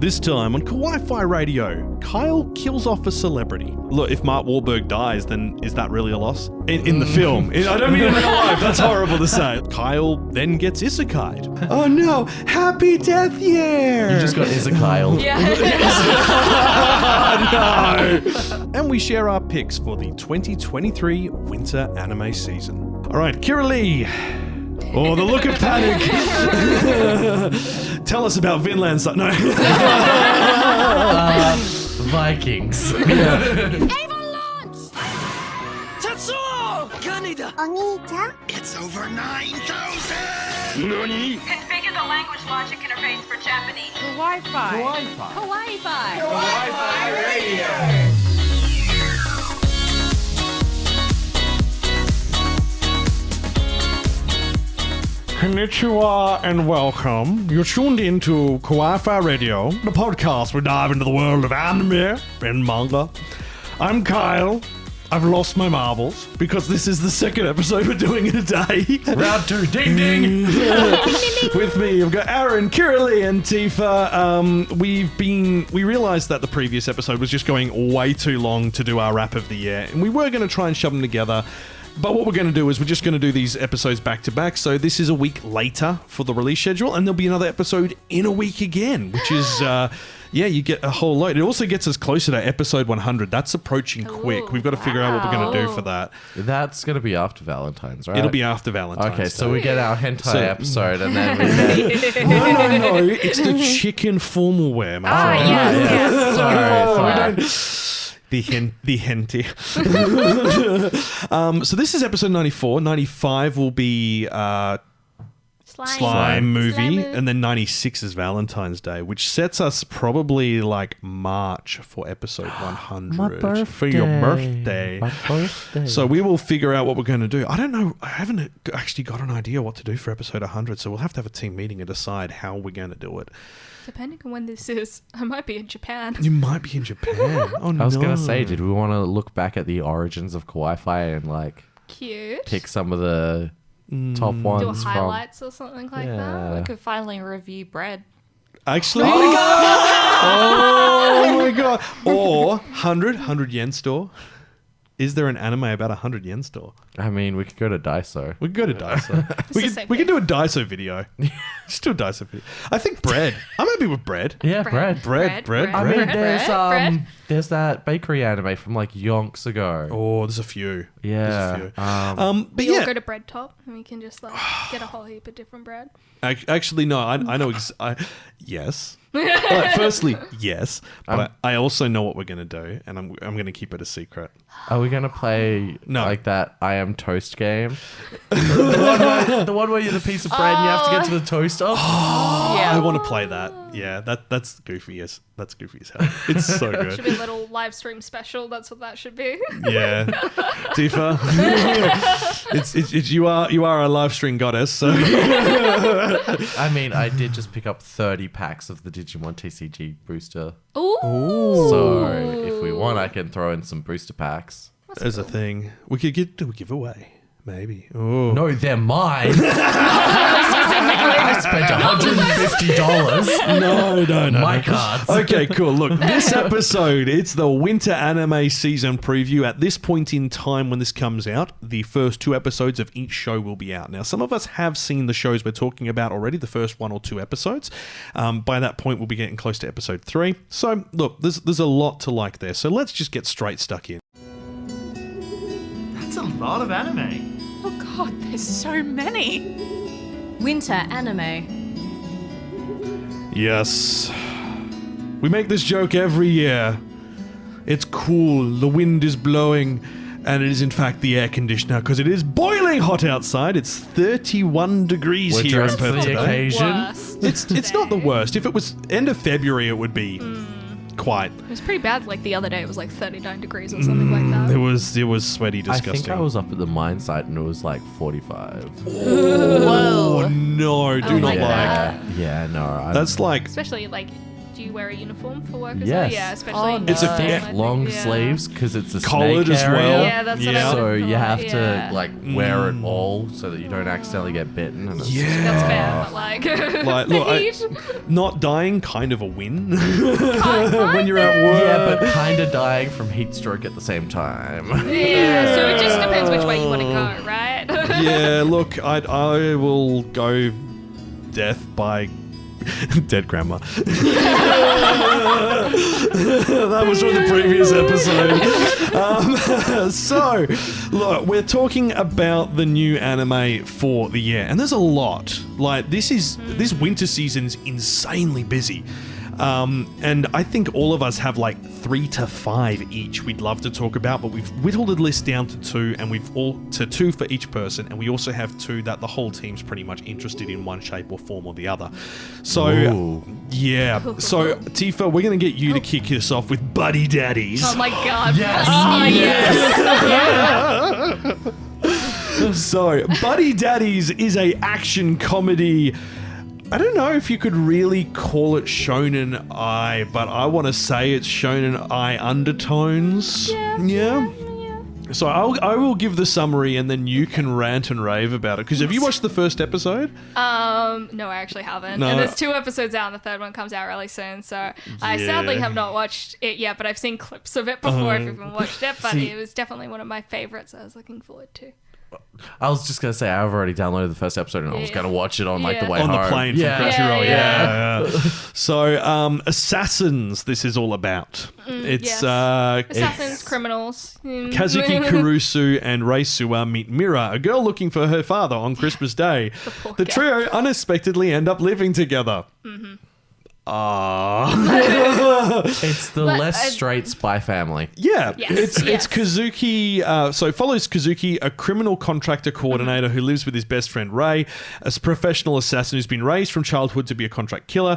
This time on Kawaii-Fi Radio, Kyle kills off a celebrity. Look, if Mark Wahlberg dies, then is that really a loss? In the film. I don't mean in real life, that's horrible to say. Kyle then gets isekai'd. Oh no, happy death year! You just got isekai'd. Yeah. No! And we share our picks for the 2023 winter anime season. Alright, Kira Lee. Oh, the look of panic. Tell us about Vinland Saga. No. Vikings. It's over 9,000! Nani? Configure the language logic interface for Japanese. Kawaii-Fi. Kawaii-Fi. Kawaii-Fi Radio. Konnichiwa and welcome. You're tuned into Kawaii-Fi Radio, the podcast where we dive into the world of anime and manga. I'm Kyle. I've lost my marbles because this is the second episode we're doing in a day. Round 2, ding ding. With me, I've got Aaron, Kira Lee, and Tifa. We realised that the previous episode was just going way too long to do our wrap of the year, and we were going to try and shove them together. But what we're going to do is we're just going to do these episodes back to back. So this is a week later for the release schedule, and there'll be another episode in a week again, which is, you get a whole load. It also gets us closer to episode 100. That's approaching quick. We've got to figure out what we're going to do for that. That's going to be after Valentine's, right? It'll be after Valentine's Okay, Day. so we get our hentai episode, and then we get... No. It's the chicken formal wear, my friend. Yes. Sorry. The henty. So this is episode 94. 95 will be Slime movie, and then 96 is Valentine's Day, which sets us probably like March for episode 100. My birthday. For your birthday. My birthday. So we will figure out what we're going to do. I don't know. I haven't actually got an idea what to do for episode 100, so we'll have to have a team meeting and decide how we're going to do it. Depending on when this is, I might be in Japan. You might be in Japan. Oh no. I was going to say, did we want to look back at the origins of Kawaii-Fi and like Cute. pick some of the top ones Do a from... highlights or something like that. We could finally review bread. Actually, oh my god! Or 100 yen store. Is there an anime about 100 yen store? I mean, we could go to Daiso. We could go to Daiso. we could do a Daiso video. Just do a Daiso video. I think bread. I'm happy with bread. Yeah, bread. I mean, bread. there's that bakery anime from like yonks ago. Oh, there's a few. Yeah. There's a few. But We all yeah. go to Bread Top and we can just like get a whole heap of different bread. Actually, no. I know. Yes. Right, firstly, yes. But I also know what we're going to do, and I'm going to keep it a secret. Are we going to play like that I Am Toast game? the one where you're the piece of bread and you have to get to the toaster? I want to play that. Yeah, that's goofy as hell. It's so good. Should be a little live stream special. That's what that should be. Yeah, Tifa. it's you are a live stream goddess. So I mean, I did just pick up 30 packs of the Digimon TCG booster. Ooh. So if we want, I can throw in some booster packs. there's a thing we could do a giveaway. Maybe. Oh No, they're mine. I spent $150. no. My cards. Okay, cool. Look, this episode, it's the winter anime season preview. At this point in time when this comes out, the first 2 episodes of each show will be out. Now, some of us have seen the shows we're talking about already, the first 1 or 2 episodes. By that point, we'll be getting close to episode 3. So, look, there's a lot to like there. So let's just get straight stuck in. That's a lot of anime. Oh god, there's so many. Winter anime. Yes. We make this joke every year. It's cool, the wind is blowing, and it is in fact the air conditioner because it is boiling hot outside. It's 31 degrees We're here in dressed for Perth the today. occasion. Worst It's not the today. worst. If it was end of February, it would be quite. It was pretty bad. Like the other day, it was like 39 degrees or something like that. It was sweaty, I disgusting. think I was up at the mine site and it was like 45. Oh no! Do not like like. that. Yeah, no. That's like Especially like, do do you wear a uniform for work as Yes. well? Yeah, especially in It's a Japan, I thick, think, long yeah. sleeves because it's a Collared snake as area. well. Yeah, that's what I Yeah. would So you have yeah. to like wear it all so that you don't accidentally get bitten. And it's Yeah. That's fair, but like, Like, the look, heat. not dying, kind of a win when you're at work. Yeah, but kind of dying from heat stroke at the same time. Yeah, so it just depends which way you want to go, right? Yeah, look, I will go death by dead grandma. That was from the previous episode. So, look, we're talking about the new anime for the year, and there's a lot. Like, this winter season's insanely busy. And I think all of us have like 3 to 5 each we'd love to talk about, but we've whittled the list down to 2, and we've all to 2 for each person, and we also have 2 that the whole team's pretty much interested in one shape or form or the other. So, Ooh. yeah. So, Tifa, we're going to get you to kick us off with Buddy Daddies. Oh my god. Yes. Oh, yes. So, Buddy Daddies is a action comedy. I don't know if you could really call it shonen ai, but I want to say it's shonen ai undertones. Yeah. So I will give the summary, and then you can rant and rave about it. Because have you watched the first episode? No, I actually haven't. No. And there's 2 episodes out, and the third one comes out really soon. So I sadly have not watched it yet, but I've seen clips of it before. If you've even watched it, but See- it was definitely one of my favorites. I was looking forward to. I was just gonna say I've already downloaded the first episode and I was Yeah. gonna watch it on like the Yeah. way On home. the plane from Yeah. Crunchyroll. Yeah, Yeah. So, Assassins, this is all about. It's yes. Assassins, criminals. Kazuki Kurusu and Rei Suwa meet Mira, a girl looking for her father on Christmas Day. poor The guy. trio unexpectedly end up living together. Mm-hmm. It's the But, less straight spy family. Yeah, Yes, it's yes. Kazuki. So it follows Kazuki, a criminal contractor coordinator who lives with his best friend Rei, a professional assassin who's been raised from childhood to be a contract killer.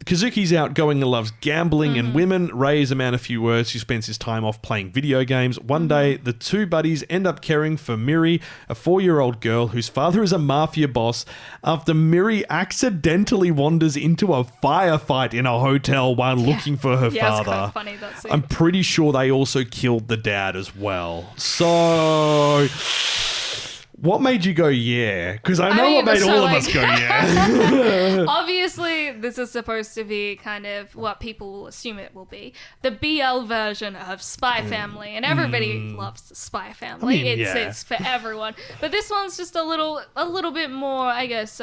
Kazuki's outgoing and loves gambling and women. Rei is a man of few words who spends his time off playing video games. One day, the 2 buddies end up caring for Miri, a 4-year-old girl whose father is a mafia boss, after Miri accidentally wanders into a firefight in a hotel while looking for her Yeah, it's father. quite funny, that scene. I'm pretty sure they also killed the dad as well. So, what made you go yeah? Because I know what made so, all of like- us go yeah. Obviously, this is supposed to be kind of what people will assume it will be. The BL version of Spy Family, and everybody loves Spy Family. I mean, yeah. It's for everyone. But this one's just a little bit more, I guess,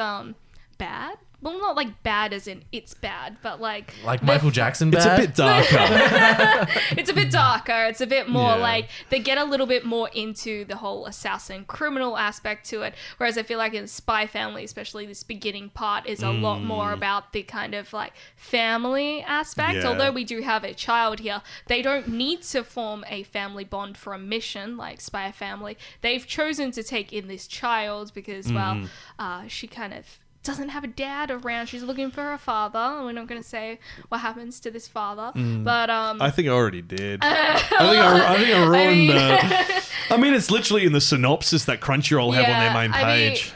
bad. Well, not like bad as in it's bad, but like Michael Jackson It's a bad? bit darker. it's a bit darker. It's a bit more Yeah. like they get a little bit more into the whole assassin criminal aspect to it. Whereas I feel like in Spy Family, especially this beginning part, is a lot more about the kind of like family aspect. Yeah. Although we do have a child here, they don't need to form a family bond for a mission like Spy Family. They've chosen to take in this child because, well, she kind of doesn't have a dad around. She's looking for her father, and we're not going to say what happens to this father. But I think I already did. I think I ruined I mean, it's literally in the synopsis that Crunchyroll have on their main page.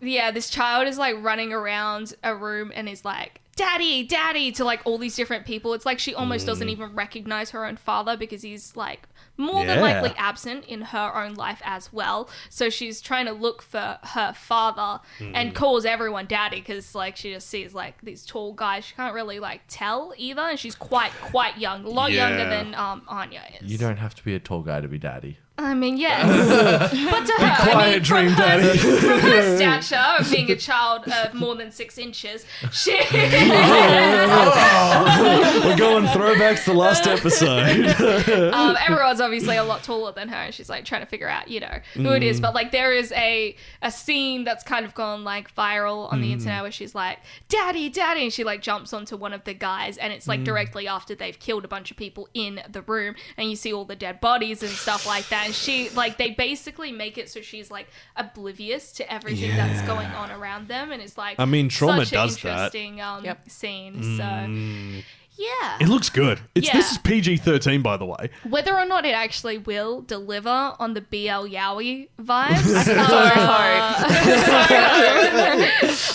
This child is like running around a room and is like, "Daddy, Daddy," to like all these different people. It's like she almost doesn't even recognize her own father because he's like more than Yeah. likely absent in her own life as well. So she's trying to look for her father and calls everyone daddy because like she just sees like these tall guys. She can't really like tell either, and she's quite young, a lot younger Yeah. than Anya is. You don't have to be a tall guy to be daddy. I mean, yes. But to her, quiet, dream from daddy. From her stature of being a child of more than 6 inches, she... We're going throwbacks to last episode. everyone's obviously a lot taller than her, and she's like trying to figure out, you know, who it is. But like there is a scene that's kind of gone like viral on the internet where she's like, "Daddy, Daddy," and she like jumps onto one of the guys, and it's like directly after they've killed a bunch of people in the room, and you see all the dead bodies and stuff like that. And she like they basically make it so she's like oblivious to everything that's going on around them, and it's like I mean, trauma such does an that. interesting scene. So yeah. It looks good. This Yeah. is PG-13, by the way. Whether or not it actually will deliver on the BL Yaoi vibes,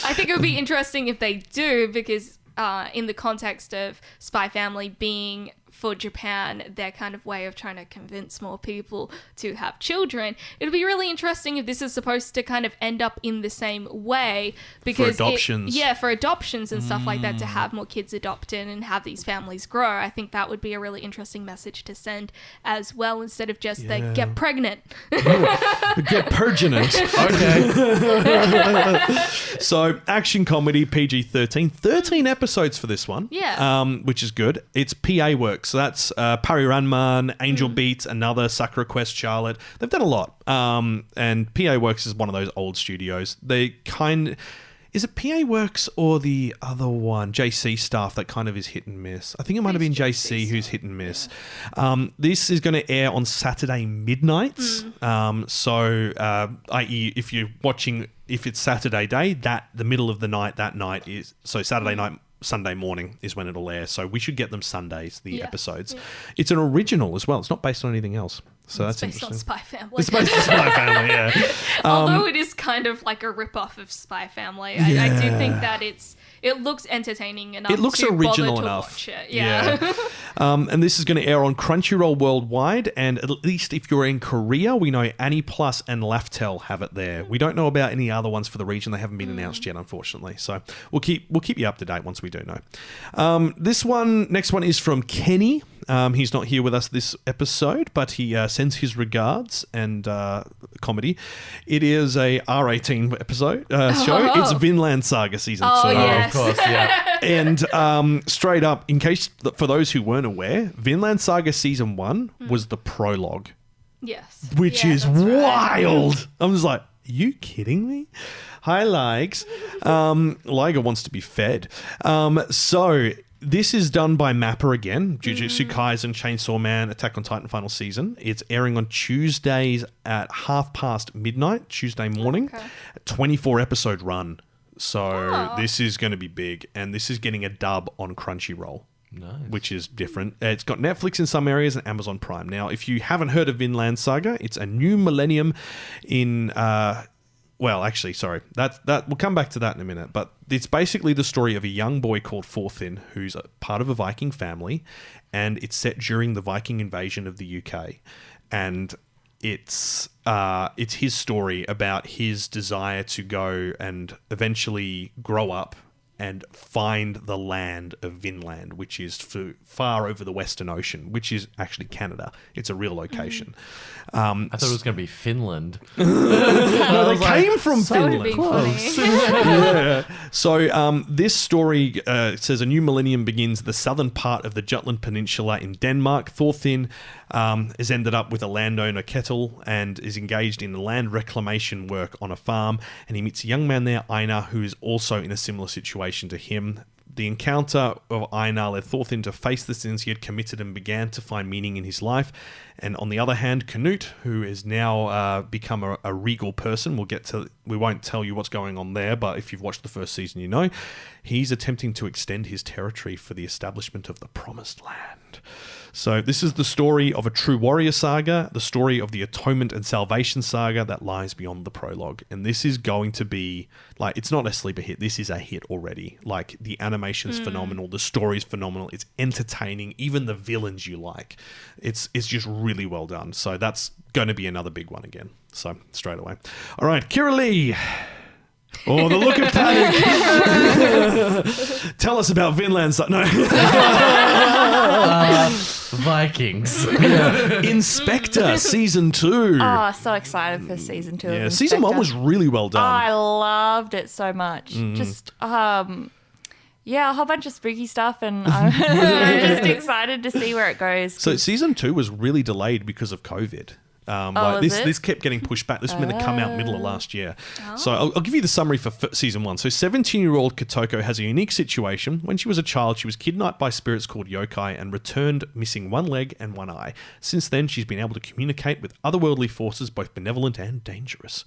I think it would be interesting if they do, because in the context of Spy Family being, for Japan, their kind of way of trying to convince more people to have children. It'll be really interesting if this is supposed to kind of end up in the same way, because for adoptions. for adoptions and stuff like that, to have more kids adopted and have these families grow. I think that would be a really interesting message to send as well, instead of just the get pregnant. Get perginent. Okay. So, action comedy, PG-13. 13 episodes for this one. Yeah. Which is good. It's PA Works. So that's Pariranman, Angel Beats, another Sakura Quest, Charlotte. They've done a lot. And PA Works is one of those old studios. Is it PA Works or the other one, JC Staff, that kind of is hit and miss? I think it might have been JC who's hit and miss. This is going to air on Saturday midnights. I.e., if you're watching, if it's Saturday day, the middle of the night, that night is, so Saturday night, Sunday morning is when it'll air. So we should get them Sundays, the episodes. Yeah. It's an original as well. It's not based on anything else. So that's based interesting. on Spy Family. It's based on Spy Family, yeah. Although it is kind of like a rip-off of Spy Family. I do think that it looks entertaining enough. It looks to original bother enough. To watch it. Yeah. And this is going to air on Crunchyroll worldwide, and at least if you're in Korea, we know Annie Plus and Laftel have it there. We don't know about any other ones for the region. They haven't been announced yet, unfortunately. So we'll keep you up to date once we do know. Next one is from Kenny. He's not here with us this episode, but he sends his regards and comedy. It is a R18 episode show. It's Vinland Saga Season 2. Yes. Of course, yeah. And straight up, in case for those who weren't aware, Vinland Saga Season 1 was the prologue. Yes. Which is wild. Right. I'm just like, are you kidding me? Hi, Likes. Liger wants to be fed. So this is done by Mappa again. Jujutsu Kaisen, Chainsaw Man, Attack on Titan final season. It's airing on Tuesdays at midnight, Tuesday morning. Okay. A 24 episode run. So this is going to be big. And this is getting a dub on Crunchyroll. Nice. Which is different. It's got Netflix in some areas and Amazon Prime. Now, if you haven't heard of Vinland Saga, it's a new millennium in... well, actually, sorry. That we'll come back to that in a minute. But it's basically the story of a young boy called Thorfinn, who's a part of a Viking family, and it's set during the Viking invasion of the UK. And it's his story about his desire to go and eventually grow up and find the land of Vinland, which is far over the Western Ocean, which is actually Canada. It's a real location. I thought it was going to be Finland. No, they came from Finland. Yeah. So this story says a new millennium begins the southern part of the Jutland Peninsula in Denmark. Thorfinn has ended up with a landowner Kettle and is engaged in land reclamation work on a farm, and he meets a young man there, Einar, who is also in a similar situation to him. The encounter of Einar led Thorfinn to face the sins he had committed and began to find meaning in his life. And on the other hand, Canute, who has now become a regal person, we won't tell you what's going on there, but if you've watched the first season, you know, he's attempting to extend his territory for the establishment of the Promised Land. So this is the story of a true warrior saga, the story of the atonement and salvation saga that lies beyond the prologue. And this is going to be, like, it's not a sleeper hit. This is a hit already. Like, the animation's phenomenal. The story's phenomenal. It's entertaining. Even the villains you like. It's just really well done. So that's going to be another big one again. So, straight away. All right, Kira Lee. Oh, the look of panic. Tell us about Vinland Saga. No. Vikings. Inspector Season 2. Oh, so excited for Season 2. Yeah, of Season 1 Inspector. was really well done. I loved it so much. Just, a whole bunch of spooky stuff, and I'm just excited to see where it goes. So Season 2 was really delayed because of COVID. This kept getting pushed back. This was meant to come out middle of last year. So I'll give you the summary for Season 1. So 17-year-old Kotoko has a unique situation. When she was a child, she was kidnapped by spirits called yokai and returned missing one leg and one eye. Since then, she's been able to communicate with otherworldly forces, both benevolent and dangerous.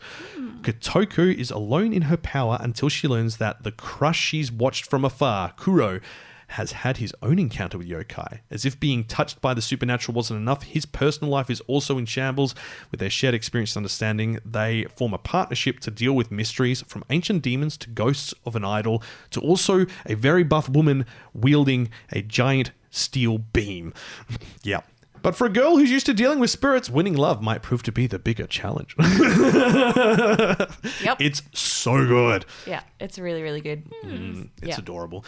Kotoko is alone in her power until she learns that the crush she's watched from afar, Kuro, has had his own encounter with yokai. As if being touched by the supernatural wasn't enough, his personal life is also in shambles. With their shared experience and understanding, they form a partnership to deal with mysteries from ancient demons to ghosts of an idol to also a very buff woman wielding a giant steel beam. Yeah. But for a girl who's used to dealing with spirits, winning love might prove to be the bigger challenge. Yep. It's so good. Yeah, it's really, really good. It's Yeah. adorable.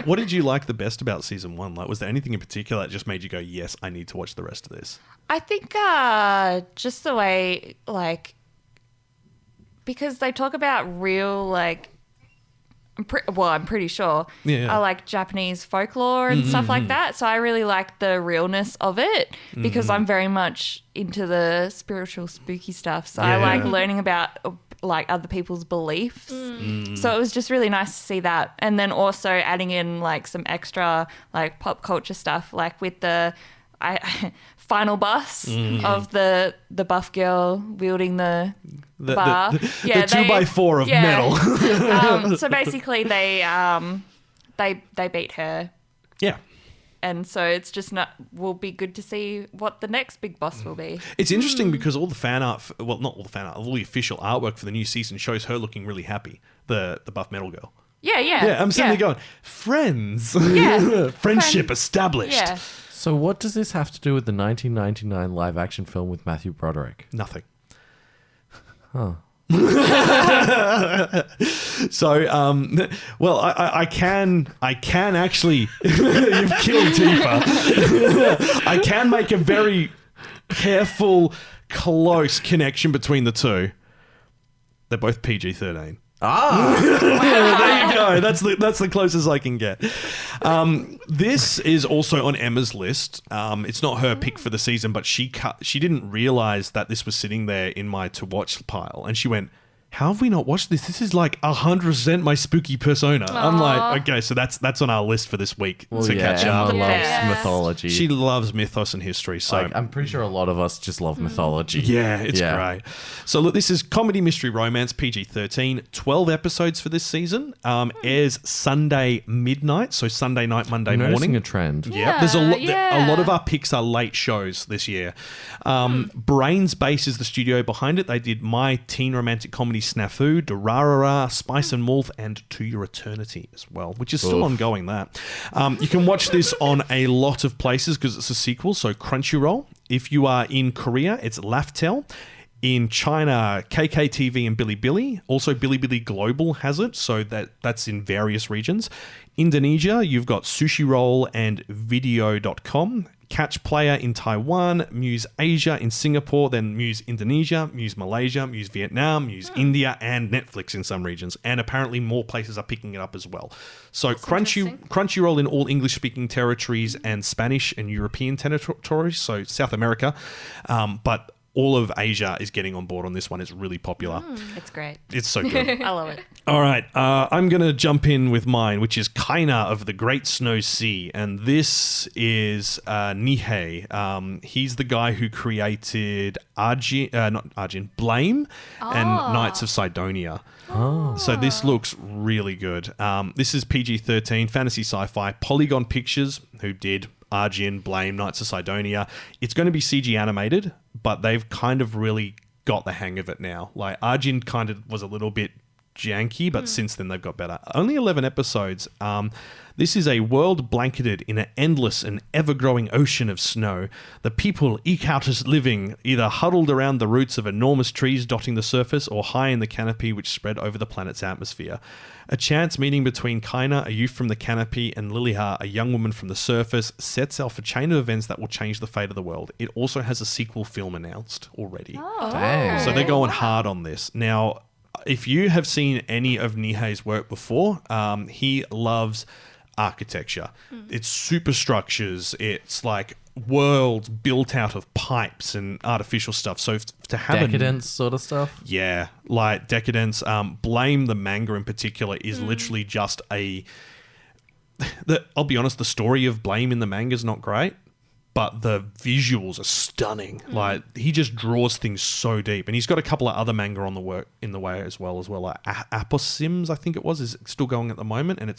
What did you like the best about season 1? Like, was there anything in particular that just made you go, yes, I need to watch the rest of this? I think just the way, like, because they talk about real, like, I'm pretty sure, Yeah. I like Japanese folklore and stuff like that. So I really like the realness of it because I'm very much into the spiritual, spooky stuff. So I like learning about like other people's beliefs. So it was just really nice to see that. And then also adding in like some extra like pop culture stuff, like with the final boss of the buff girl wielding the bar. The 2x4 of metal. So basically they beat her. Yeah. And so it's just will be good to see what the next big boss will be. It's interesting because all the fan art, well, not all the fan art, all the official artwork for the new season shows her looking really happy, the buff metal girl. Yeah. Yeah, I'm sitting there going, friends. Yeah. Friendship established. Yeah. So what does this have to do with the 1999 live-action film with Matthew Broderick? Nothing. Huh. So, well, I can actually, you've killed Tifa. I can make a very careful, close connection between the two. They're both PG-13. There you go. That's the closest I can get. This is also on Emma's list. It's not her pick for the season, but she didn't realize that this was sitting there in my to watch pile, and she went, how have we not watched this? This is like 100% my spooky persona. I'm like, okay, so that's on our list for this week to catch up. Emma loves Yes. mythology. She loves mythos and history, so like, I'm pretty sure a lot of us just love mythology. yeah, it's great. So look, this is comedy, mystery, romance, PG-13. 12 episodes for this season. Airs Sunday midnight, so Sunday night, Monday I'm noticing morning. a trend. Yeah, there's a lot. yeah. A lot of our picks are late shows this year. Brains Base is the studio behind it. They did My Teen Romantic Comedy Snafu, Durarara, Spice and Wolf, and To Your Eternity as well, which is still ongoing. That you can watch this on a lot of places because it's a sequel. So Crunchyroll. If you are in Korea, it's Laftel. In China, KKTV and Bilibili. Also, Bilibili Global has it, so that's in various regions. Indonesia, you've got Sushi Roll and Video.com. Catch Player in Taiwan, Muse Asia in Singapore, then Muse Indonesia, Muse Malaysia, Muse Vietnam, Muse India, and Netflix in some regions. And apparently more places are picking it up as well. So Crunchyroll in all English-speaking territories and Spanish and European territories, so South America. But all of Asia is getting on board on this one. It's really popular. It's great. It's so good. I love it. All right, I'm going to jump in with mine, which is Kaina of the Great Snow Sea. And this is Nihei. He's the guy who created Blame and Knights of Sidonia. So this looks really good. This is PG-13, fantasy sci-fi. Polygon Pictures, who did Arjun, Blame, Knights of Sidonia. It's going to be CG animated, but they've kind of really got the hang of it now. Like, Arjun kind of was a little bit janky, but since then they've got better. Only 11 episodes. This is a world blanketed in an endless and ever-growing ocean of snow. The people eke out as living, either huddled around the roots of enormous trees dotting the surface or high in the canopy which spread over the planet's atmosphere. A chance meeting between Kaina, a youth from the canopy, and Liliha, a young woman from the surface, sets off a chain of events that will change the fate of the world. It also has a sequel film announced already. Dang. So they're going hard on this. Now, if you have seen any of Nihei's work before, he loves architecture. It's superstructures. It's like worlds built out of pipes and artificial stuff. So to have Decadence sort of stuff. Yeah, like Decadence. Blame, the manga in particular, is literally just I'll be honest, the story of Blame in the manga is not great, but the visuals are stunning. Like, he just draws things so deep, and he's got a couple of other manga on the way as well. Like Aposims, I think it was, is still going at the moment, and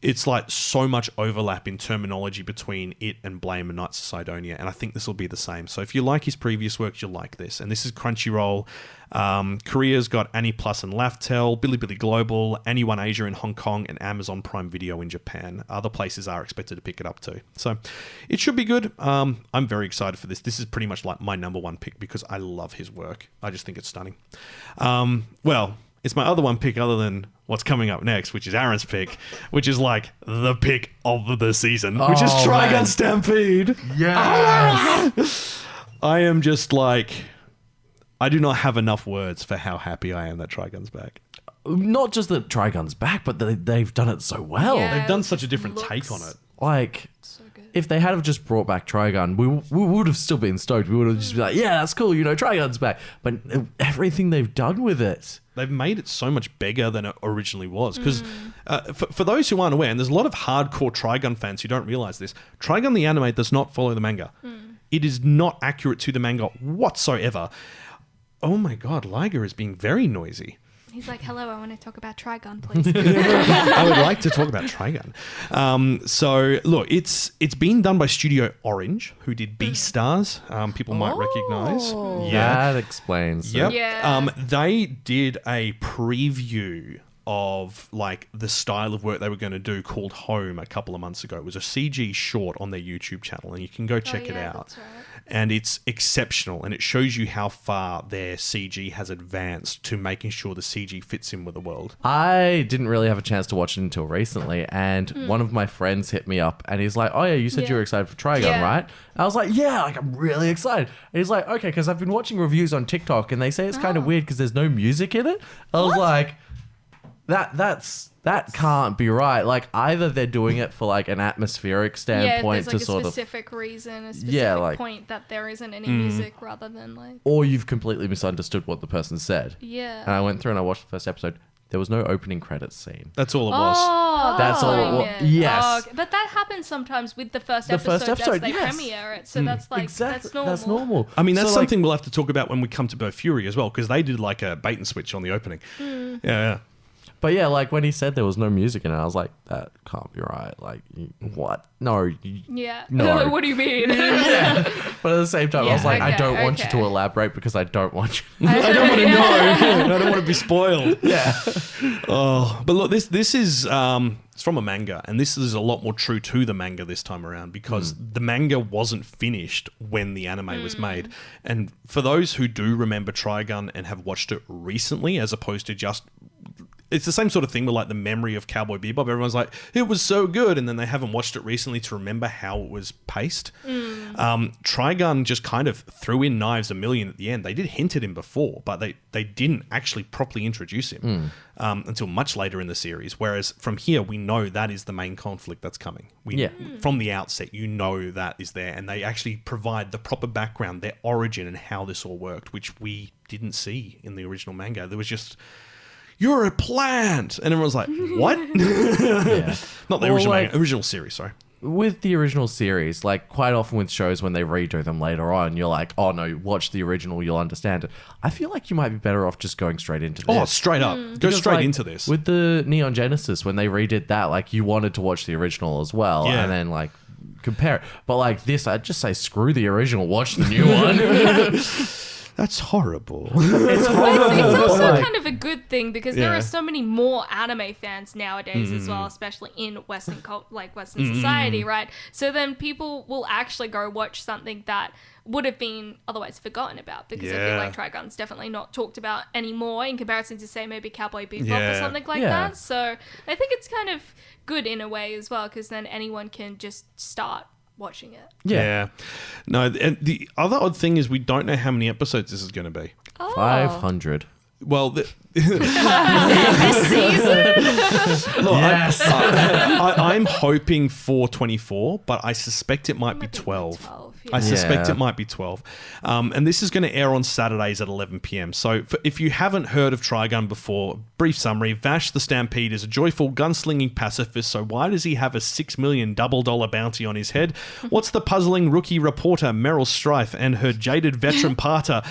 it's like so much overlap in terminology between it and Blame and Knights of Sidonia, and I think this will be the same. So if you like his previous works, you'll like this. And this is Crunchyroll. Korea's got Annie Plus and Laftel, Bilibili Global, Annie One Asia in Hong Kong, and Amazon Prime Video in Japan. Other places are expected to pick it up too. So it should be good. I'm very excited for this. This is pretty much like my number one pick because I love his work. I just think it's stunning. Well, it's my other one pick other than what's coming up next, which is Aaron's pick, which is like the pick of the season, which is Trigun Stampede. Yes. I am just like, I do not have enough words for how happy I am that Trigun's back. Not just that Trigun's back, but they've done it so well. Yeah. They've done such a different take on it. Like, So good. if they had have just brought back Trigun, we would have still been stoked. We would have just been like, yeah, that's cool, Trigun's back. But everything they've done with it. They've made it so much bigger than it originally was. Because for those who aren't aware, and there's a lot of hardcore Trigun fans who don't realize this, Trigun the anime does not follow the manga. It is not accurate to the manga whatsoever. Oh my god, Liger is being very noisy. He's like, hello, I want to talk about Trigun, please. I would like to talk about Trigun. So, look, it's been done by Studio Orange, who did Beastars. People might recognize. That explains. Yep. Yeah. They did a preview of like the style of work they were going to do called Home a couple of months ago. It was a CG short on their YouTube channel, and you can go check it out. That's right. And it's exceptional, and it shows you how far their CG has advanced to making sure the CG fits in with the world. I didn't really have a chance to watch it until recently, and one of my friends hit me up, and he's like, oh yeah, you said you were excited for Trigun, right? And I was like, yeah, like I'm really excited. And he's like, okay, because I've been watching reviews on TikTok, and they say it's kind of weird because there's no music in it. I was like, that can't be right. Like, either they're doing it for like an atmospheric standpoint there's to like sort a of, specific reason, a specific point that there isn't any music rather than like... or you've completely misunderstood what the person said. Yeah. And I went through and I watched the first episode. There was no opening credits scene. That's all it was. Oh, That's all it was. yeah. Yes. Oh, okay. But that happens sometimes with the first The first episode as they yes. premiere it. So that's like, that's normal. That's normal. I mean, that's So, like, something we'll have to talk about when we come to Bofuri as well, because they did like a bait and switch on the opening. Yeah. But yeah, like when he said there was no music in it, I was like, that can't be right. Like, what? No. Yeah. No. What do you mean? Yeah. But at the same time, I was like, I okay, don't want you to okay. elaborate because I don't want you. I don't want to know. I don't want to be spoiled. Yeah. Oh, but look, this is it's from a manga, and this is a lot more true to the manga this time around because the manga wasn't finished when the anime was made. And for those who do remember Trigun and have watched it recently, as opposed to just... It's the same sort of thing with like the memory of Cowboy Bebop. Everyone's like, it was so good, and then they haven't watched it recently to remember how it was paced. Trigun just kind of threw in Knives a Million at the end. They did hint at him before, but they didn't actually properly introduce him until much later in the series. Whereas from here, we know that is the main conflict that's coming. From the outset, you know that is there, and they actually provide the proper background, their origin, and how this all worked, which we didn't see in the original manga. There was just... You're a plant! And everyone's like, what? Not the original manga, original series, sorry. With the original series, like quite often with shows when they redo them later on, you're like, oh no, watch the original, you'll understand it. I feel like you might be better off just going straight into this. Oh, straight up. Go Because, straight like, into this. With the Neon Genesis, when they redid that, like you wanted to watch the original as well, Yeah. and then like compare it. But like this, I'd just say screw the original, watch the new one. That's horrible. It's also Like- kind of a good thing because there Yeah. are so many more anime fans nowadays as well, especially in Western Western society, right? So then people will actually go watch something that would have been otherwise forgotten about because I feel Yeah. like Trigun's definitely not talked about anymore in comparison to say maybe Cowboy Bebop or Yeah. something like Yeah. that. So I think it's kind of good in a way as well because then anyone can just start watching it. Yeah. No, and the other odd thing is we don't know how many episodes this is going to be. 500. Well, This season? look, Yes. I'm hoping for 24, but I suspect it might be 12. 12, I yeah. suspect Yeah. it might be 12. And this is going to air on Saturdays at 11 p.m. So if you haven't heard of Trigun before, brief summary, Vash the Stampede is a joyful gunslinging pacifist, so why does he have a $6 million double-dollar bounty on his head? What's the puzzling rookie reporter Meryl Streif and her jaded veteran partner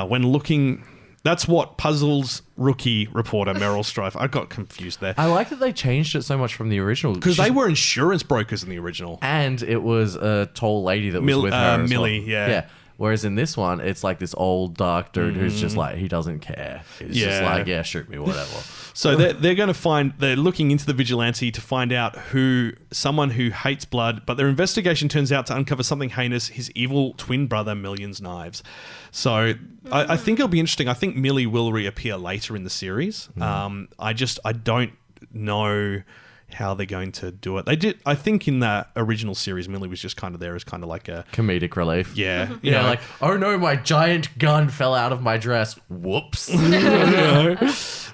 when looking That's what puzzles rookie reporter Meryl Streif. I got confused there. I like that they changed it so much from the original. Because they were insurance brokers in the original. And it was a tall lady that was with her. As Millie, well. yeah. Whereas in this one, it's like this old dark dude who's just like, he doesn't care. He's just like, yeah, shoot me, whatever. So they're going to they're looking into the vigilante to find out someone who hates blood, but their investigation turns out to uncover something heinous, his evil twin brother Million's knives. So I think it'll be interesting. I think Millie will reappear later in the series. I don't know how they're going to do it. They did. I think in the original series, Millie was just kind of there as kind of like a comedic relief. Yeah, yeah, like, oh no, my giant gun fell out of my dress. Whoops.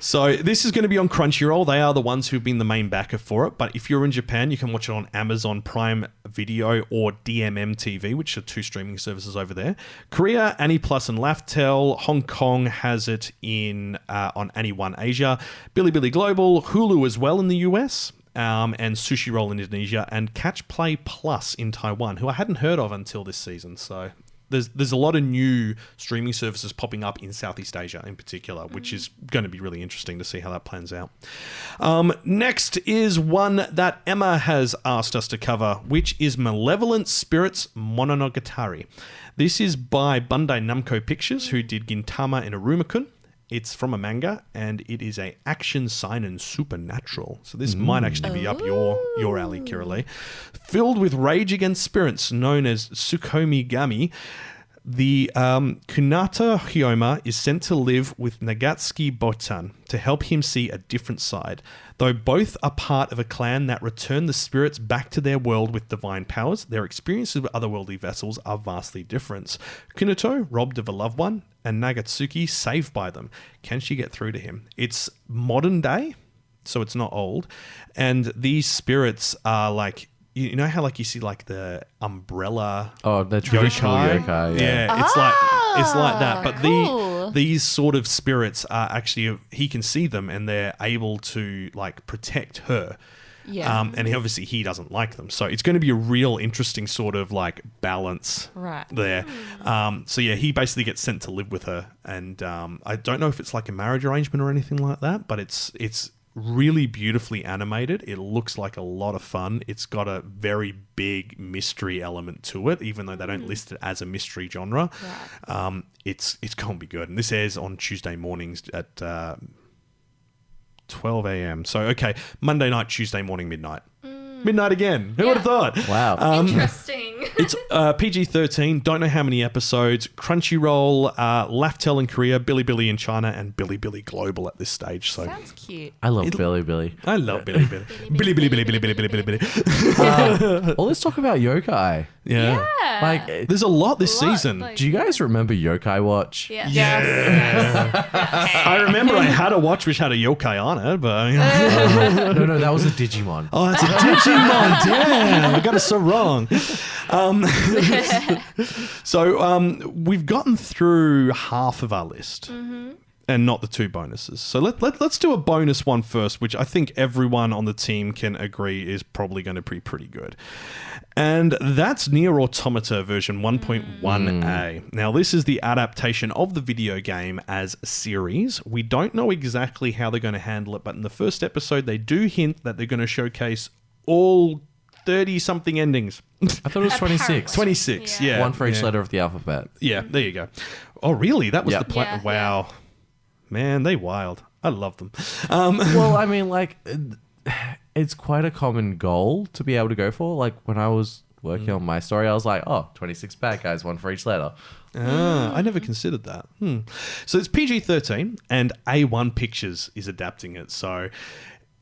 So this is going to be on Crunchyroll. They are the ones who've been the main backer for it. But if you're in Japan, you can watch it on Amazon Prime Video or DMM TV, which are 2 streaming services over there. Korea, Annie Plus and Laftel. Hong Kong has it on Annie One Asia. Bilibili Global, Hulu as well in the US. And Sushi Roll in Indonesia, and Catch Play Plus in Taiwan, who I hadn't heard of until this season. So there's a lot of new streaming services popping up in Southeast Asia in particular, which is going to be really interesting to see how that plans out. Next is one that Emma has asked us to cover, which is Malevolent Spirits Mononogatari. This is by Bandai Namco Pictures, who did Gintama and Iruma-kun. It's from a manga, and it is a action seinen supernatural. So this might actually be up your alley, Kiralee. Filled with rage against spirits known as Tsukomigami, the Kunata Hyoma is sent to live with Nagatsuki Botan to help him see a different side. Though both are part of a clan that return the spirits back to their world with divine powers, their experiences with otherworldly vessels are vastly different. Kunato, robbed of a loved one, and Nagatsuki, saved by them. Can she get through to him? It's modern day, so it's not old. And these spirits are like, you know how like you see like the umbrella the traditional yokai. Yeah, it's like that. But these sort of spirits are actually, he can see them and they're able to like protect her. Yeah. And obviously he doesn't like them. So it's going to be a real interesting sort of like balance there. So yeah, he basically gets sent to live with her. And I don't know if it's like a marriage arrangement or anything like that, but it's really beautifully animated. It looks like a lot of fun. It's got a very big mystery element to it, even though they don't list it as a mystery genre. Right. It's going to be good. And this airs on Tuesday mornings at 12 a.m. So, okay, Monday night, Tuesday morning, midnight. Midnight again. Who would have thought? Wow. Interesting. It's PG-13. Don't know how many episodes. Crunchyroll, Laftel in Korea, Bilibili in China, and Bilibili Global at this stage. So Sounds cute. I love Billy. I love Bilibili. Bilibili. Well, let's talk about yokai. Yeah. Like, There's a lot this season. like- do you guys remember Yokai Watch? Yeah. I remember I had a watch which had a yokai on it, but... No, that was a Digimon. Oh, that's a Digimon. Damn, I got it so wrong. So we've gotten through half of our list. And not the 2 bonuses. So let's do a bonus one first, which I think everyone on the team can agree is probably going to be pretty good. And that's Nier Automata version 1.1a. Now, this is the adaptation of the video game as a series. We don't know exactly how they're going to handle it, but in the first episode, they do hint that they're going to showcase all 30-something endings. I thought it was 26. 26, yeah. One for each letter of the alphabet. Yeah, there you go. Oh, really? That was Yep. the plan? Yeah, Wow. Man, they wild. I love them. Well, I mean, like, it's quite a common goal to be able to go for. Like, when I was working on my story, I was like, 26 bad guys, one for each letter. I never considered that. So it's PG-13, and A1 Pictures is adapting it. So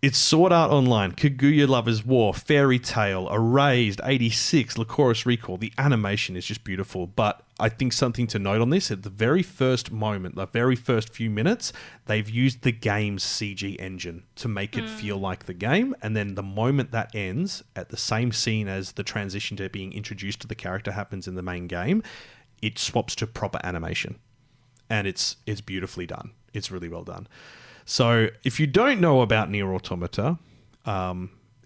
it's Sword Art Online, Kaguya Lovers War, Fairy Tail, Erased, 86, Lycoris Recall. The animation is just beautiful. But I think something to note on this, at the very first moment, the very first few minutes, they've used the game's CG engine to make it feel like the game. And then the moment that ends, at the same scene as the transition to being introduced to the character happens in the main game, it swaps to proper animation. And it's beautifully done. It's really well done. So if you don't know about Nier Automata,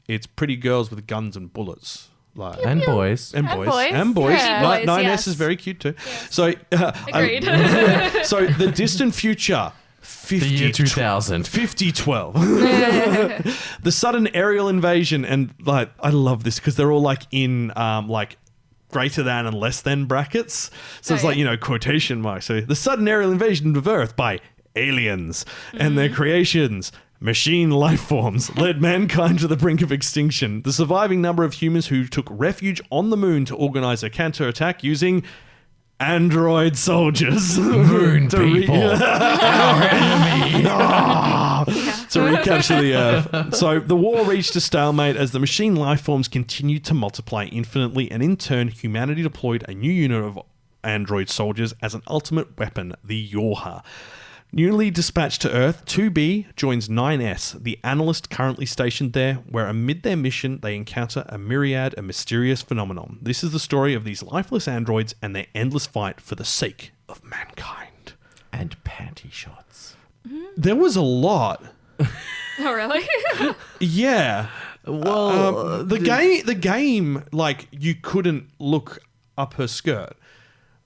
it's pretty girls with guns and bullets. Like, And boys. and And boys. boys. And boys. Yeah. Boys, 9S yes. is very cute too. So, Agreed. so the distant future, The year 2000. 5012. The sudden aerial invasion, and like I love this because they're all like in like greater than and less than brackets. So it's like, yeah. quotation marks. So the sudden aerial invasion of Earth by aliens and their creations. Machine life forms led mankind to the brink of extinction. The surviving number of humans who took refuge on the moon to organize a counterattack using android soldiers. Moon To re- people. Our enemy. to recapture the Earth. So the war reached a stalemate as the machine life forms continued to multiply infinitely, and in turn, humanity deployed a new unit of android soldiers as an ultimate weapon, the Yorha. Newly dispatched to Earth, 2B joins 9S, the analyst currently stationed there, where amid their mission they encounter a myriad of mysterious phenomenon. This is the story of these lifeless androids and their endless fight for the sake of mankind. And panty shots. There was a lot. Oh, really? Yeah. Well, The game, like, you couldn't look up her skirt.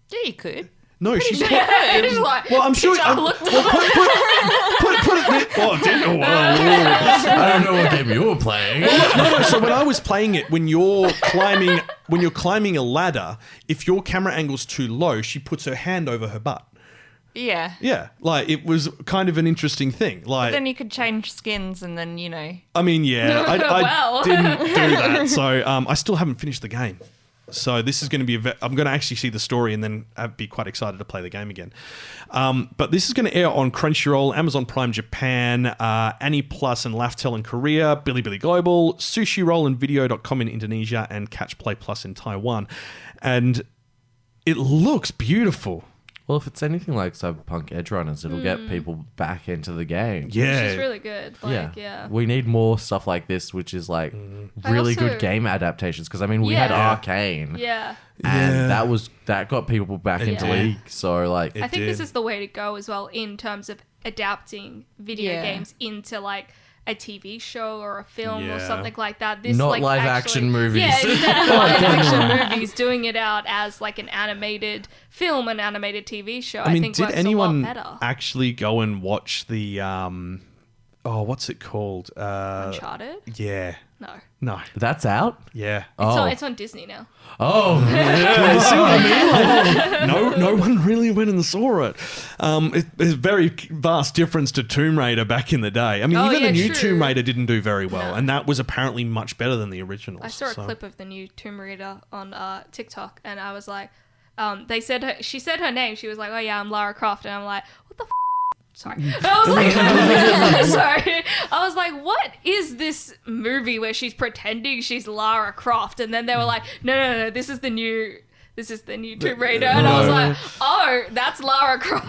Yeah, you could. No, she put... It's like, Well, I'm sure... I looked put it... Oh, did, oh, I don't know what game you were playing. no. So when I was playing it, when you're climbing a ladder, if your camera angle's too low, she puts her hand over her butt. Yeah. Yeah, like it was kind of an interesting thing. Like, Then you could change skins and then, I mean, yeah, I Wow. didn't do that. So I still haven't finished the game. So this is going to be I'm going to actually see the story and then I'd be quite excited to play the game again. But this is going to air on Crunchyroll, Amazon Prime Japan, Annie Plus and Laftel in Korea, Bilibili Global, Sushi Roll and Video.com in Indonesia, and Catch Play Plus in Taiwan. And it looks beautiful. Well, if it's anything like Cyberpunk Edge Runners, it'll get people back into the game. Yeah. She's really good. Like, yeah. We need more stuff like this, which is like really also- good game adaptations. Because I mean, we had Yeah. Arcane, Yeah. and that got people back into did. League. So like, I think this did. is the way to go as well in terms of adapting video Yeah. games into like a TV show or a film or Yeah. something like that. This Not like live actually- action movies. Yeah, instead of live action movies, doing it out as like an animated film, an animated TV show. I, I mean, think did works anyone a lot better. actually go and watch the what's it called? Uncharted? Yeah. No. that's out. Yeah. It's on Disney now. Oh, You see what I mean? Like, no one really went and saw it. There's a very vast difference to Tomb Raider back in the day. I mean, Oh, even the yeah, new true. Tomb Raider didn't do very well, No. and that was apparently much better than the original. I saw a clip of the new Tomb Raider on TikTok, and I was like, she said her name. She was like, "Oh yeah, I'm Lara Croft," and I'm like, "What the?" Sorry, I was like, sorry. I was like, "What is this movie where she's pretending she's Lara Croft?" And then they were like, "No, this is the new Tomb Raider," and I was like, "Oh, that's Lara Croft."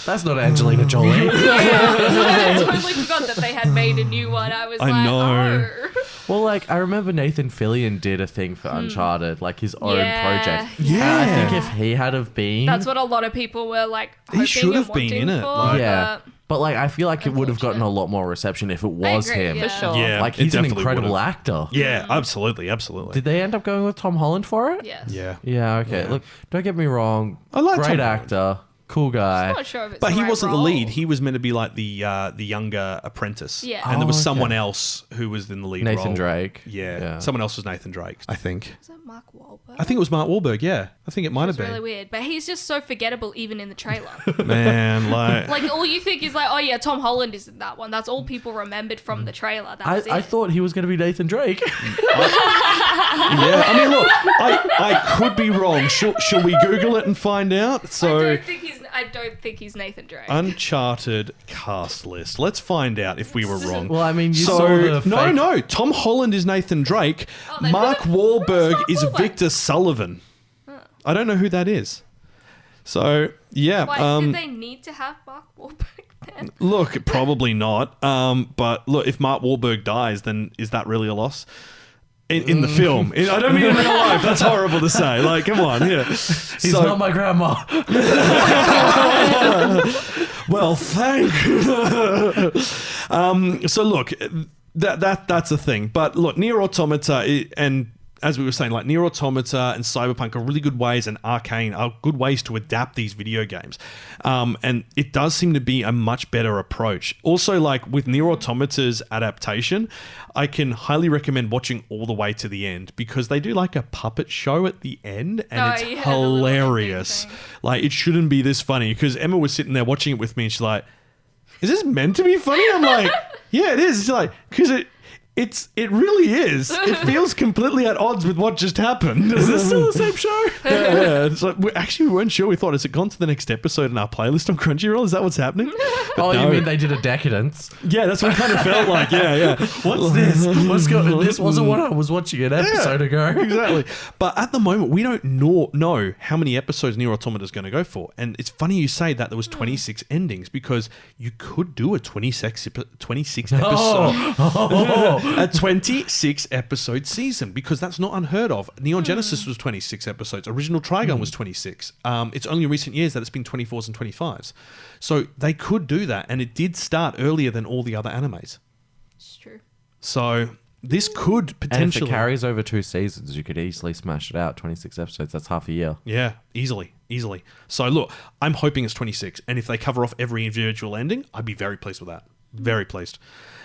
that's not Angelina Jolie. I totally forgot that they had made a new one. I was I like, know. "Oh." Well, like I remember Nathan Fillion did a thing for Uncharted, like his own Yeah. project. Yeah. And I think if he had have been, That's what a lot of people were like He hoping should and have been wanting in it, for, like- yeah. but- But like, I feel like it would have gotten a lot more reception if it was agree, him. yeah. For sure. Yeah, Like it he's an definitely incredible would've. actor. Yeah, absolutely. Did they end up going with Tom Holland for it? Yes. Yeah. Yeah. Okay. Look, don't get me wrong. I like great Tom Holland. actor, cool guy. I'm not sure if it's But the he right wasn't the role. lead. He was meant to be like the younger apprentice. Yeah. And there was Oh, okay. someone else who was in the lead Nathan role. Drake. Yeah. Someone else was Nathan Drake, I think. Is that Mark Wahlberg? I think it was Mark Wahlberg, yeah. I think it might have It's really been. weird, but he's just so forgettable even in the trailer. Man, like... Like all you think is like, oh yeah, Tom Holland is in that one. That's all people remembered from the trailer. That was it. I thought he was going to be Nathan Drake. Yeah, I mean, look, I could be wrong. Shall we Google it and find out? So, I don't think he's Nathan Drake. Uncharted cast list. Let's find out if we were wrong. Well, I mean, you so, saw the fake- no. Tom Holland is Nathan Drake. Oh, then Mark Wahlberg Mark is Wahlberg? Victor Sullivan. I don't know who that is. So, yeah. Why did they need to have Mark Wahlberg then? Look, probably not. But look, if Mark Wahlberg dies, then is that really a loss? In the film. I don't mean in real life. That's horrible to say. Like, come on, yeah. He's not my grandma. Well, thank you. So look, that's a thing. But look, Nier Automata and as we were saying, like Nier Automata and Cyberpunk are really good ways, and Arcane are good ways to adapt these video games. And it does seem to be a much better approach. Also, like with Nier Automata's adaptation, I can highly recommend watching all the way to the end because they do like a puppet show at the end, and it's the hilarious. little thing. Like, it shouldn't be this funny because Emma was sitting there watching it with me, and she's like, "Is this meant to be funny?" I'm like, "Yeah, it is." It's like, because it really is. It feels completely at odds with what just happened. Is this still the same show? Yeah. It's like, we weren't sure. We thought, has it gone to the next episode in our playlist on Crunchyroll? Is that what's happening? Oh, No. you mean they did a Decadence? Yeah, that's what it kind of felt like. Yeah. What's this? What's going? This wasn't what I was watching an episode ago. Exactly. But at the moment, we don't know how many episodes Nier Automata is going to go for. And it's funny you say that there was 26 endings because you could do a 26 episode. A 26 episode season, because that's not unheard of. Neon Genesis was 26 episodes. Original Trigun was 26. It's only in recent years that it's been 24s and 25s. So they could do that, and it did start earlier than all the other animes. It's true. So this could And if potentially... it carries over 2 seasons, you could easily smash it out. 26 episodes, that's half a year. Yeah, easily. So look, I'm hoping it's 26, and if they cover off every individual ending, I'd be very pleased with that. Very pleased.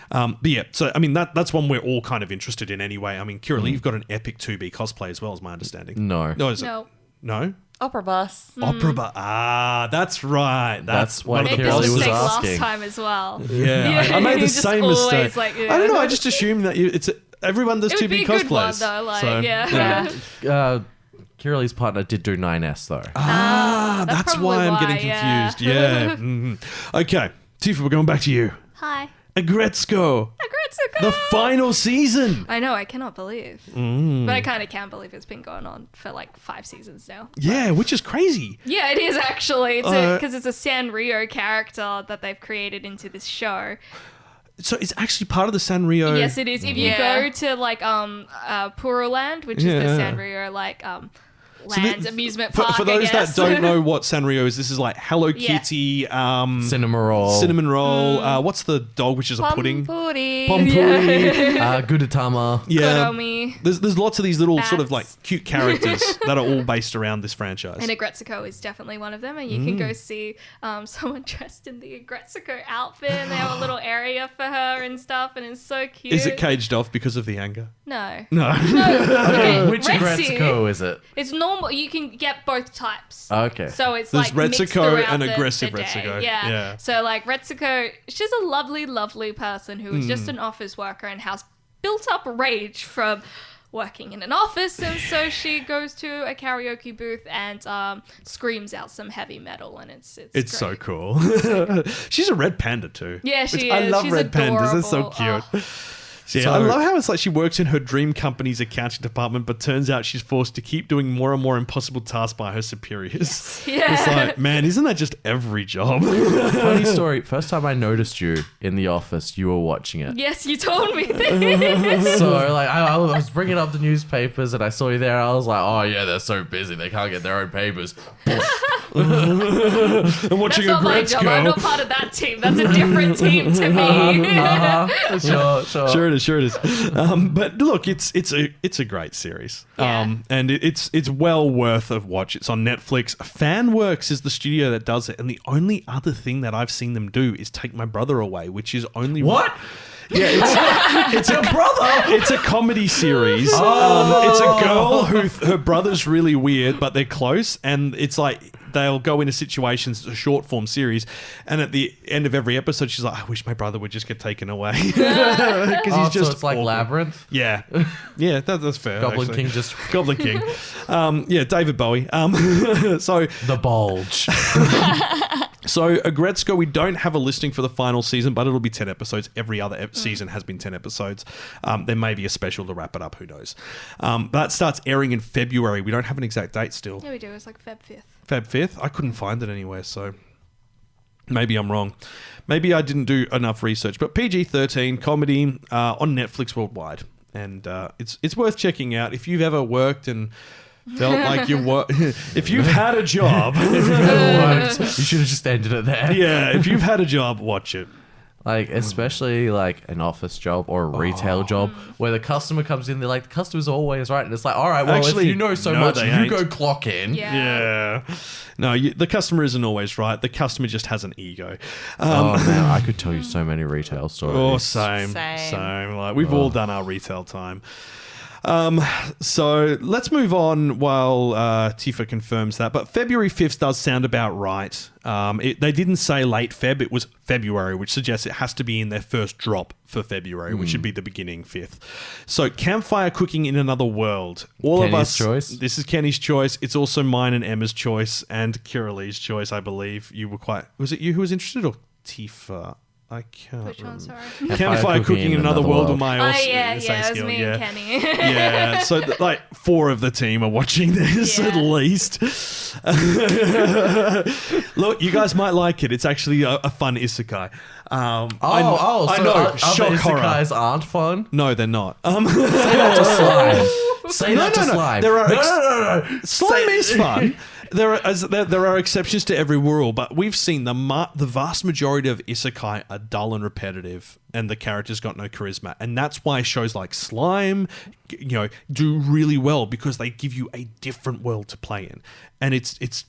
But yeah, so I mean that's one we're all kind of interested in anyway. I mean, Kira, you've got an epic 2B cosplay as well, as my understanding. No. Is it? No. No? Opera bus. Opera bar. Ah, that's right. That's what one of Made the Kira this was mistake asking. last time as well. Yeah, I made the Just same always mistake. like, I don't know. I just assumed that everyone does It would 2B be a good one cosplays. though. Like, So, yeah. Kira-Lee's partner did do 9S though. That's probably why I'm why, getting yeah. confused. Yeah. Mhm. Okay, Tifa, we're going back to you. Hi. Aggretsuko, Aggretsuko. the final season. I know, I cannot believe. But I kind of can believe it's been going on for like 5 seasons now. Yeah, which is crazy. Yeah, it is actually. It's because it's a Sanrio character that they've created into this show. So it's actually part of the Sanrio. Yes, it is. If you go to like Puro Land, which is the Sanrio like land amusement park. For those I guess. that don't know what Sanrio is, this is like Hello Kitty, Cinnamon roll. What's the dog, which is a pudding? Pompuri. Pompuri. Gudetama. Yeah. Kuromi. There's lots of these little sort of Bats. like cute characters that are all based around this franchise. And Aggretsuko is definitely one of them, and you can go see someone dressed in the Aggretsuko outfit, and they have a little area for her and stuff, and it's so cute. Is it caged off because of the anger? No. No. Okay, Which Retsu, Aggretsuko is it? It's normal. You can get both types. Okay. So it's There's like mixed Retsuko throughout and the aggressive day. Retsuko. Yeah. Yeah. So like Retsuko, she's a lovely, lovely person who is just an office worker and has built up rage from working in an office, and so she goes to a karaoke booth and screams out some heavy metal, and it's It's so great. cool. She's a red panda too. Yeah, she I is. love She's red pandas. They're so adorable. cute. Oh. Yeah, So- I love how it's like she works in her dream company's accounting department, but turns out she's forced to keep doing more and more impossible tasks by her superiors. Yeah. It's like, man, isn't that just every job? Funny story. First time I noticed you in the office, you were watching it. Yes, you told me this. So like I was bringing up the newspapers and I saw you there. I was like, oh yeah, they're so busy they can't get their own papers. I'm watching That's a not my job. I'm not Gretzko. part of that team. That's a different team to me. Sure. Sure it is. But look, it's a great series. Yeah. And it's well worth a watch. It's on Netflix. FanWorks is the studio that does it, and the only other thing that I've seen them do is Take My Brother Away, which is only What? Yeah, it's a brother. It's a comedy series. Oh. It's a girl who her brother's really weird, but they're close, and it's like they'll go into situations. It's a short form series, and at the end of every episode, she's like, "I wish my brother would just get taken away because he's just so it's like awkward. Labyrinth. Yeah, that's fair. Goblin actually. King just Goblin King. Yeah, David Bowie. So the bulge. So, Aggretsuko, we don't have a listing for the final season, but it'll be 10 episodes. Every other season has been 10 episodes. There may be a special to wrap it up, who knows. That starts airing in February. We don't have an exact date still. Yeah, we do. It's like Feb 5th. Feb 5th? I couldn't find it anywhere, so maybe I'm wrong. Maybe I didn't do enough research. But PG-13, comedy, on Netflix worldwide. And it's worth checking out. If you've ever worked and felt like if you've had a job, You should have just ended it there. yeah, if you've had a job, watch it. Like, especially like an office job or a retail job where the customer comes in, they're like, the customer's always right. And it's like, all right, well, Actually, if you know so no, much, they you ain't. go clock in. Yeah. No, the customer isn't always right. The customer just has an ego. Oh, man, I could tell you so many retail stories. Oh, same. Like, we've all done our retail time. So let's move on while Tifa confirms that. But February 5th does sound about right. They didn't say late Feb. It was February, which suggests it has to be in their first drop for February, which should be the beginning 5th. So Campfire Cooking in Another World. All Kenny's of us. choice? This is Kenny's choice. It's also mine and Emma's choice and Kira Lee's choice, I believe. You were quite... Was it you who was interested or Tifa? I can't Which one, remember. sorry? Campfire Cooking in Another World with my Oh, also yeah, the same it was skill. me Yeah. and Kenny. Yeah, so like 4 of the team are watching this Yeah. at least. Look, you guys might like it. It's actually a fun isekai. I know. Other Shock horror. isekais aren't fun? No, they're not. Say that to Slime. Say that to no. Slime. There are no. Slime is fun. There are exceptions to every rule, but we've seen the vast majority of isekai are dull and repetitive, and the characters got no charisma, and that's why shows like Slime, do really well because they give you a different world to play in, and it's.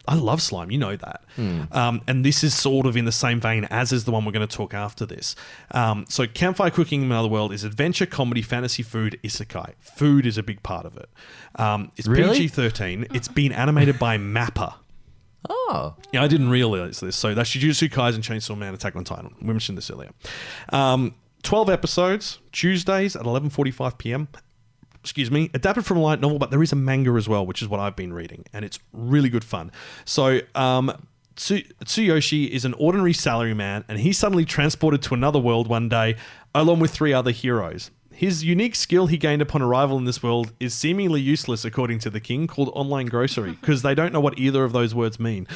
I love Slime, you know that. And this is sort of in the same vein as is the one we're going to talk after this. So Campfire Cooking in Another World is adventure, comedy, fantasy, food, isekai. Food is a big part of it. It's Really? PG-13. It's been animated by Mappa. Oh. Yeah, I didn't realize this. So that's Jujutsu Kaisen, Chainsaw Man, Attack on Titan. We mentioned this earlier. 12 episodes, Tuesdays at 11:45 p.m. Adapted from a light novel, but there is a manga as well, which is what I've been reading, and it's really good fun. So, Tsuyoshi is an ordinary salaryman, and he's suddenly transported to another world one day, along with 3 other heroes. His unique skill he gained upon arrival in this world is seemingly useless, according to the king, called online grocery, because they don't know what either of those words mean.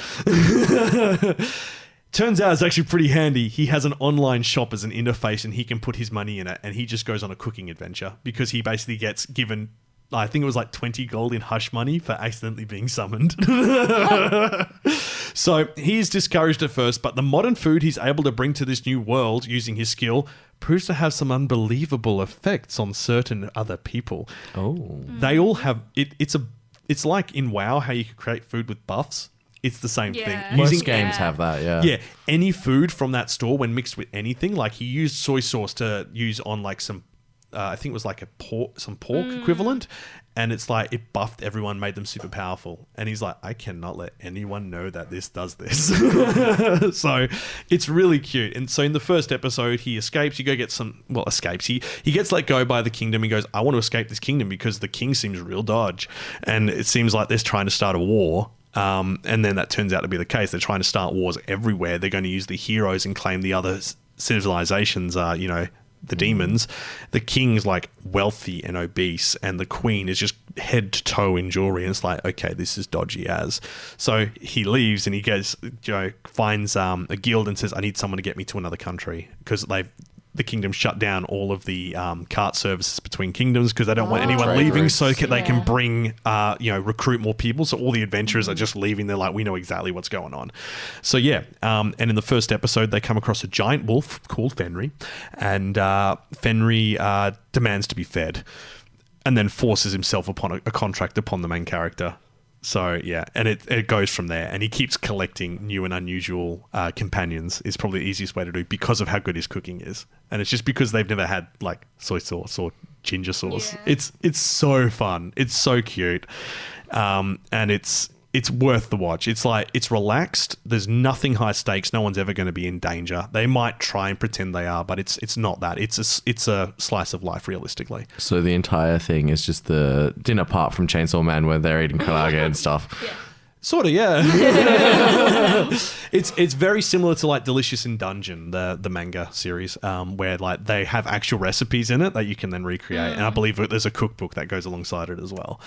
Turns out it's actually pretty handy. He has an online shop as an interface and he can put his money in it, and he just goes on a cooking adventure because he basically gets given, I think it was like 20 gold in hush money for accidentally being summoned. So he's discouraged at first, but the modern food he's able to bring to this new world using his skill proves to have some unbelievable effects on certain other people. Oh. They all have it's like in WoW how you can create food with buffs. It's the same Yeah. thing. Most games have that, yeah. Yeah, any food from that store when mixed with anything, like he used soy sauce to use on like some, I think it was like some pork equivalent, and it's like it buffed everyone, made them super powerful. And he's like, I cannot let anyone know that this does this. So it's really cute. And so in the first episode, he escapes. He gets let go by the kingdom. He goes, I want to escape this kingdom because the king seems real dodge, and it seems like they're trying to start a war. And then that turns out to be the case. They're trying to start wars everywhere. They're going to use the heroes and claim the other civilizations are, the demons. The king's like wealthy and obese, and the queen is just head to toe in jewelry. And it's like, okay, this is dodgy as. So he leaves and he goes, finds a guild and says, I need someone to get me to another country because the kingdom shut down all of the cart services between kingdoms because they don't want anyone Trade leaving, routes. so they can bring, recruit more people. So all the adventurers are just leaving. They're like, we know exactly what's going on. So yeah, and in the first episode, they come across a giant wolf called Fenry, and Fenry demands to be fed, and then forces himself upon a contract upon the main character. So yeah, and it goes from there, and he keeps collecting new and unusual companions is probably the easiest way to do because of how good his cooking is. And it's just because they've never had like soy sauce or ginger sauce. Yeah. It's so fun. It's so cute. And it's worth the watch. It's like, it's relaxed. There's nothing high stakes. No one's ever going to be in danger. They might try and pretend they are, but it's not that. It's a slice of life realistically. So the entire thing is just the dinner part from Chainsaw Man where they're eating karaage and stuff. Yeah. Sort of, yeah. It's very similar to like Delicious in Dungeon, the manga series, where like they have actual recipes in it that you can then recreate. And I believe there's a cookbook that goes alongside it as well.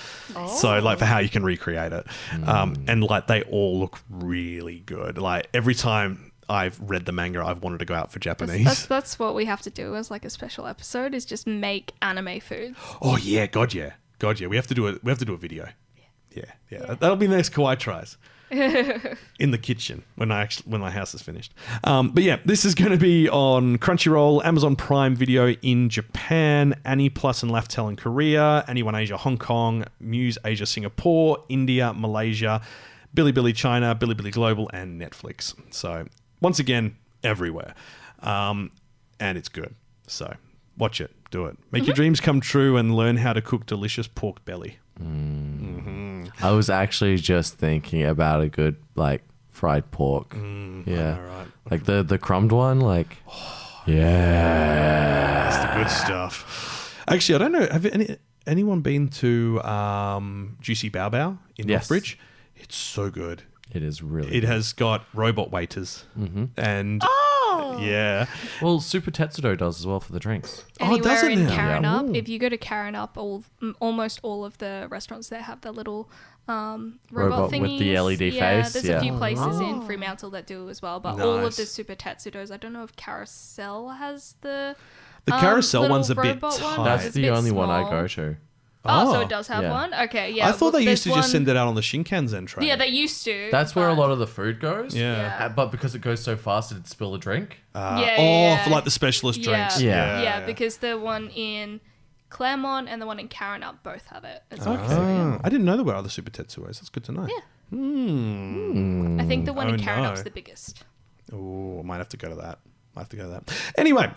So like for how you can recreate it. And like they all look really good. Like every time I've read the manga, I've wanted to go out for Japanese. That's what we have to do as like a special episode is just make anime foods. Oh yeah, God yeah. We have to do a video. Yeah. That'll be the next Kawaii tries. In the kitchen when my house is finished. But yeah, this is going to be on Crunchyroll, Amazon Prime Video in Japan, Annie Plus and Laftel in Korea, Anyone Asia Hong Kong, Muse Asia Singapore, India, Malaysia, Bilibili China, Bilibili Global, and Netflix. So once again, everywhere. And it's good. So watch it. Do it. Make your dreams come true and learn how to cook delicious pork belly. I was actually just thinking about a good fried pork. Yeah, know, right? Like the crumbed one. That's the good stuff. Actually, I don't know. Have anyone been to Juicy Bao Bao in Northbridge? It's so good. It is really. It has got robot waiters and yeah. Well, Super Tetsudo does as well for the drinks. Anywhere does it in now? Karanup, Yeah. if you go to Karanup, almost all of the restaurants there have the little robot Robot thingies. with the LED yeah, face, There's yeah. a few places in Fremantle that do as well, but all of Nice. the Super Tetsudos, I don't know if Carousel has the Carousel little one's a bit robot one. tight. That's It's a the bit only one I small. go to. Oh, so Oh, it does have yeah. one? Okay, yeah. I thought they used to there's just one- send it out on the Shinkansen train. Yeah, they used to. That's where a but- lot of the food goes. Yeah. But because it goes so fast, it'd spill a drink. Yeah, for like the specialist drinks. Yeah. because the one in Claremont and the one in Karanup both have it. As well. I didn't know there were other Super Tetsuos. That's good to know. Yeah. I think the one in Oh, Karanup's no. the biggest. Oh, I might have to go to that. Anyway,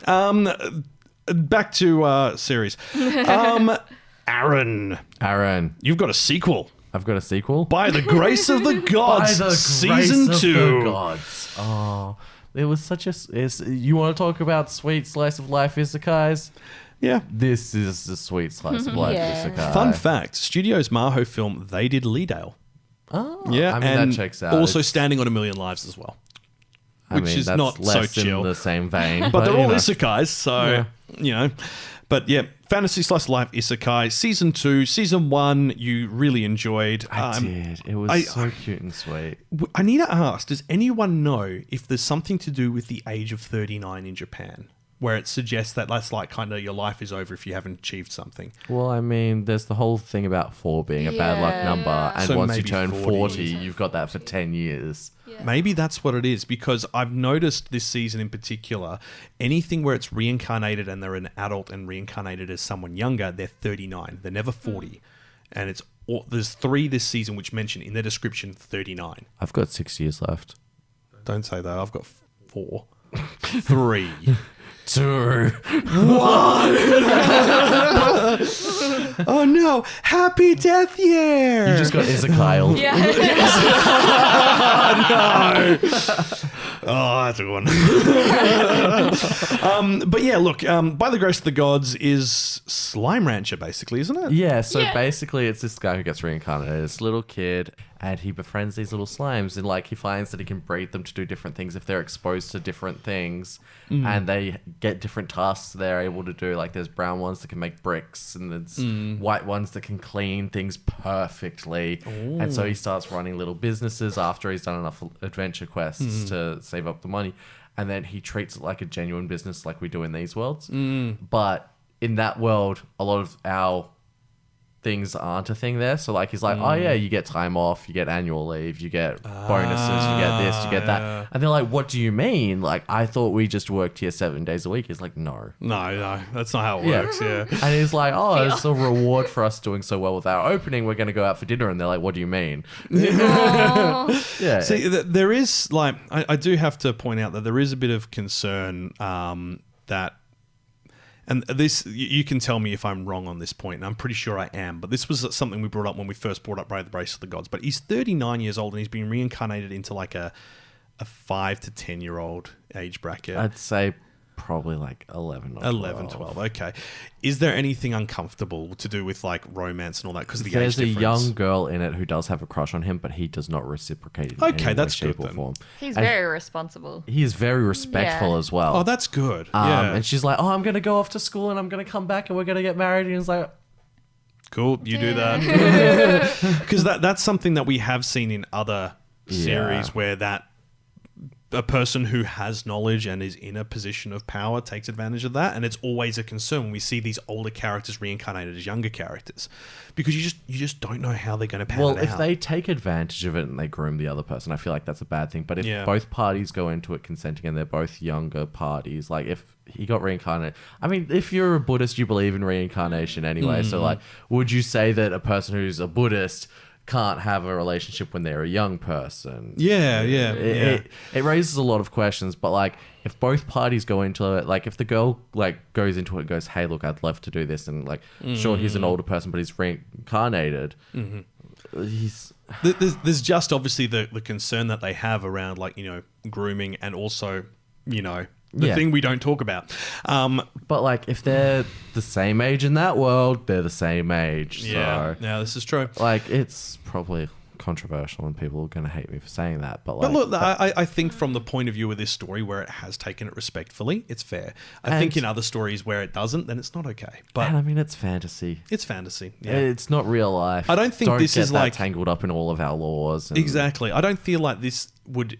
back to series. Aaron, you've got a sequel. I've got a sequel. By the Grace of the Gods, By the Season grace of 2. the gods. Oh, it was such a. You want to talk about sweet slice of life isekais? Yeah. This is a sweet slice of life Yeah. isekai. Fun fact, Studios Maho film, they did Leadale. Oh, Yeah, I mean, and that checks out. also It's- Standing on a Million Lives as well. I which mean, is that's not so less chill. in the same vein. But they're you all know. isekais, so, you know. But yeah, Fantasy Slice of Life Isekai, Season 2, Season 1, you really enjoyed. I did. It was so cute and sweet. I need to ask, does anyone know if there's something to do with the age of 39 in Japan? Where it suggests that that's like kind of your life is over if you haven't achieved something. Well, I mean, there's the whole thing about 4 being a bad luck Yeah. number, and So once you maybe turn 40. 40, you've got that for 10 years. Yeah. Maybe that's what it is, because I've noticed this season in particular, anything where it's reincarnated and they're an adult and reincarnated as someone younger, they're 39. They're never 40. And there's 3 this season which mention in their description 39. I've got 6 years left. Don't say that. I've got 4. 3. 2. Oh no! Happy death year! You just got Isekai. Yeah. Oh, that's a good one. But yeah, look, By the Grace of the Gods is Slime Rancher, basically, isn't it? Yeah, so Yeah. basically it's this guy who gets reincarnated, this little kid, and he befriends these little slimes, and like he finds that he can breed them to do different things if they're exposed to different things, and they get different tasks they're able to do. Like there's brown ones that can make bricks, and there's white ones that can clean things perfectly. And so he starts running little businesses after he's done enough adventure quests to save up the money. And then he treats it like a genuine business like we do in these worlds. But in that world, a lot of our things aren't a thing there. So like he's like, oh yeah, you get time off, you get annual leave, you get bonuses, you get this, you get that. And they're like, what do you mean? Like, I thought we just worked here 7 days a week. He's like, no. No, that's not how it works, yeah. And he's like, oh, it's a reward for us doing so well with our opening. We're going to go out for dinner. And they're like, what do you mean? Yeah. See, there is, like, I do have to point out that there is a bit of concern that, and this, you can tell me if I'm wrong on this point, and I'm pretty sure I am, but this was something we brought up when we first brought up By the Grace of the Gods. But he's 39 years old and he's been reincarnated into like a 5 to 10-year-old age bracket. I'd say probably like 11 or 12. 11, 12, okay. Is there anything uncomfortable to do with like romance and all that because of the There's age a difference? young girl in it who does have a crush on him, but he does not reciprocate in Okay, any way, that's shape, good or then. form. He's And very responsible. he is very respectful Yeah. as well. Oh, that's good. Yeah. And she's like, oh, I'm going to go off to school and I'm going to come back and we're going to get married. And he's like, Cool, you do that. Because that's something that we have seen in other series where that a person who has knowledge and is in a position of power takes advantage of that, and it's always a concern when we see these older characters reincarnated as younger characters, because you just don't know how they're going to pan it out. Well, if they take advantage of it and they groom the other person, I feel like that's a bad thing. But if both parties go into it consenting and they're both younger parties, like if he got reincarnated, I mean, if you're a Buddhist, you believe in reincarnation anyway. So like, would you say that a person who's a Buddhist can't have a relationship when they're a young person? It raises a lot of questions, but like if both parties go into it, like if the girl like goes into it and goes, hey, look, I'd love to do this, and like sure, he's an older person but he's reincarnated, there's just obviously the concern that they have around, like, you know, grooming, and also, you know, the thing we don't talk about. But like if they're the same age in that world, they're the same age. Yeah, So this is true. like it's probably controversial and people are going to hate me for saying that. But But look, I think from the point of view of this story where it has taken it respectfully, it's fair. I think in other stories where it doesn't, then it's not okay. But and I mean, it's fantasy. It's fantasy. Yeah. It's not real life. I don't think this get is that like tangled up in all of our laws. And exactly. I don't feel like this would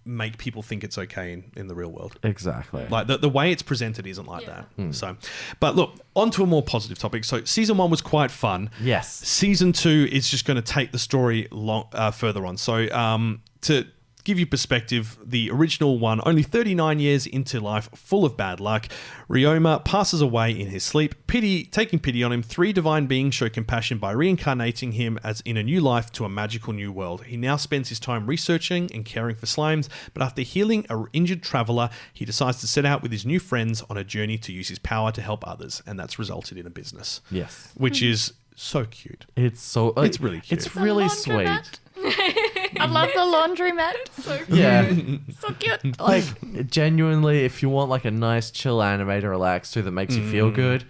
make people think it's okay in the real world. Exactly. Like the way it's presented isn't like that. So, but look, on to a more positive topic. So season 1 was quite fun. Yes. Season 2 is just going to take the story further on. So to give you perspective, the original one, only 39 years into life, full of bad luck, Ryoma passes away in his sleep. Taking pity on him, 3 divine beings show compassion by reincarnating him as in a new life to a magical new world. He now spends his time researching and caring for slimes, but after healing an injured traveler, he decides to set out with his new friends on a journey to use his power to help others, and that's resulted in a business. Yes. Which is so cute. It's really cute. It's really sweet. I love the laundromat. So cute. Yeah. So cute. Like genuinely, if you want like a nice chill anime to relax to that makes you feel good,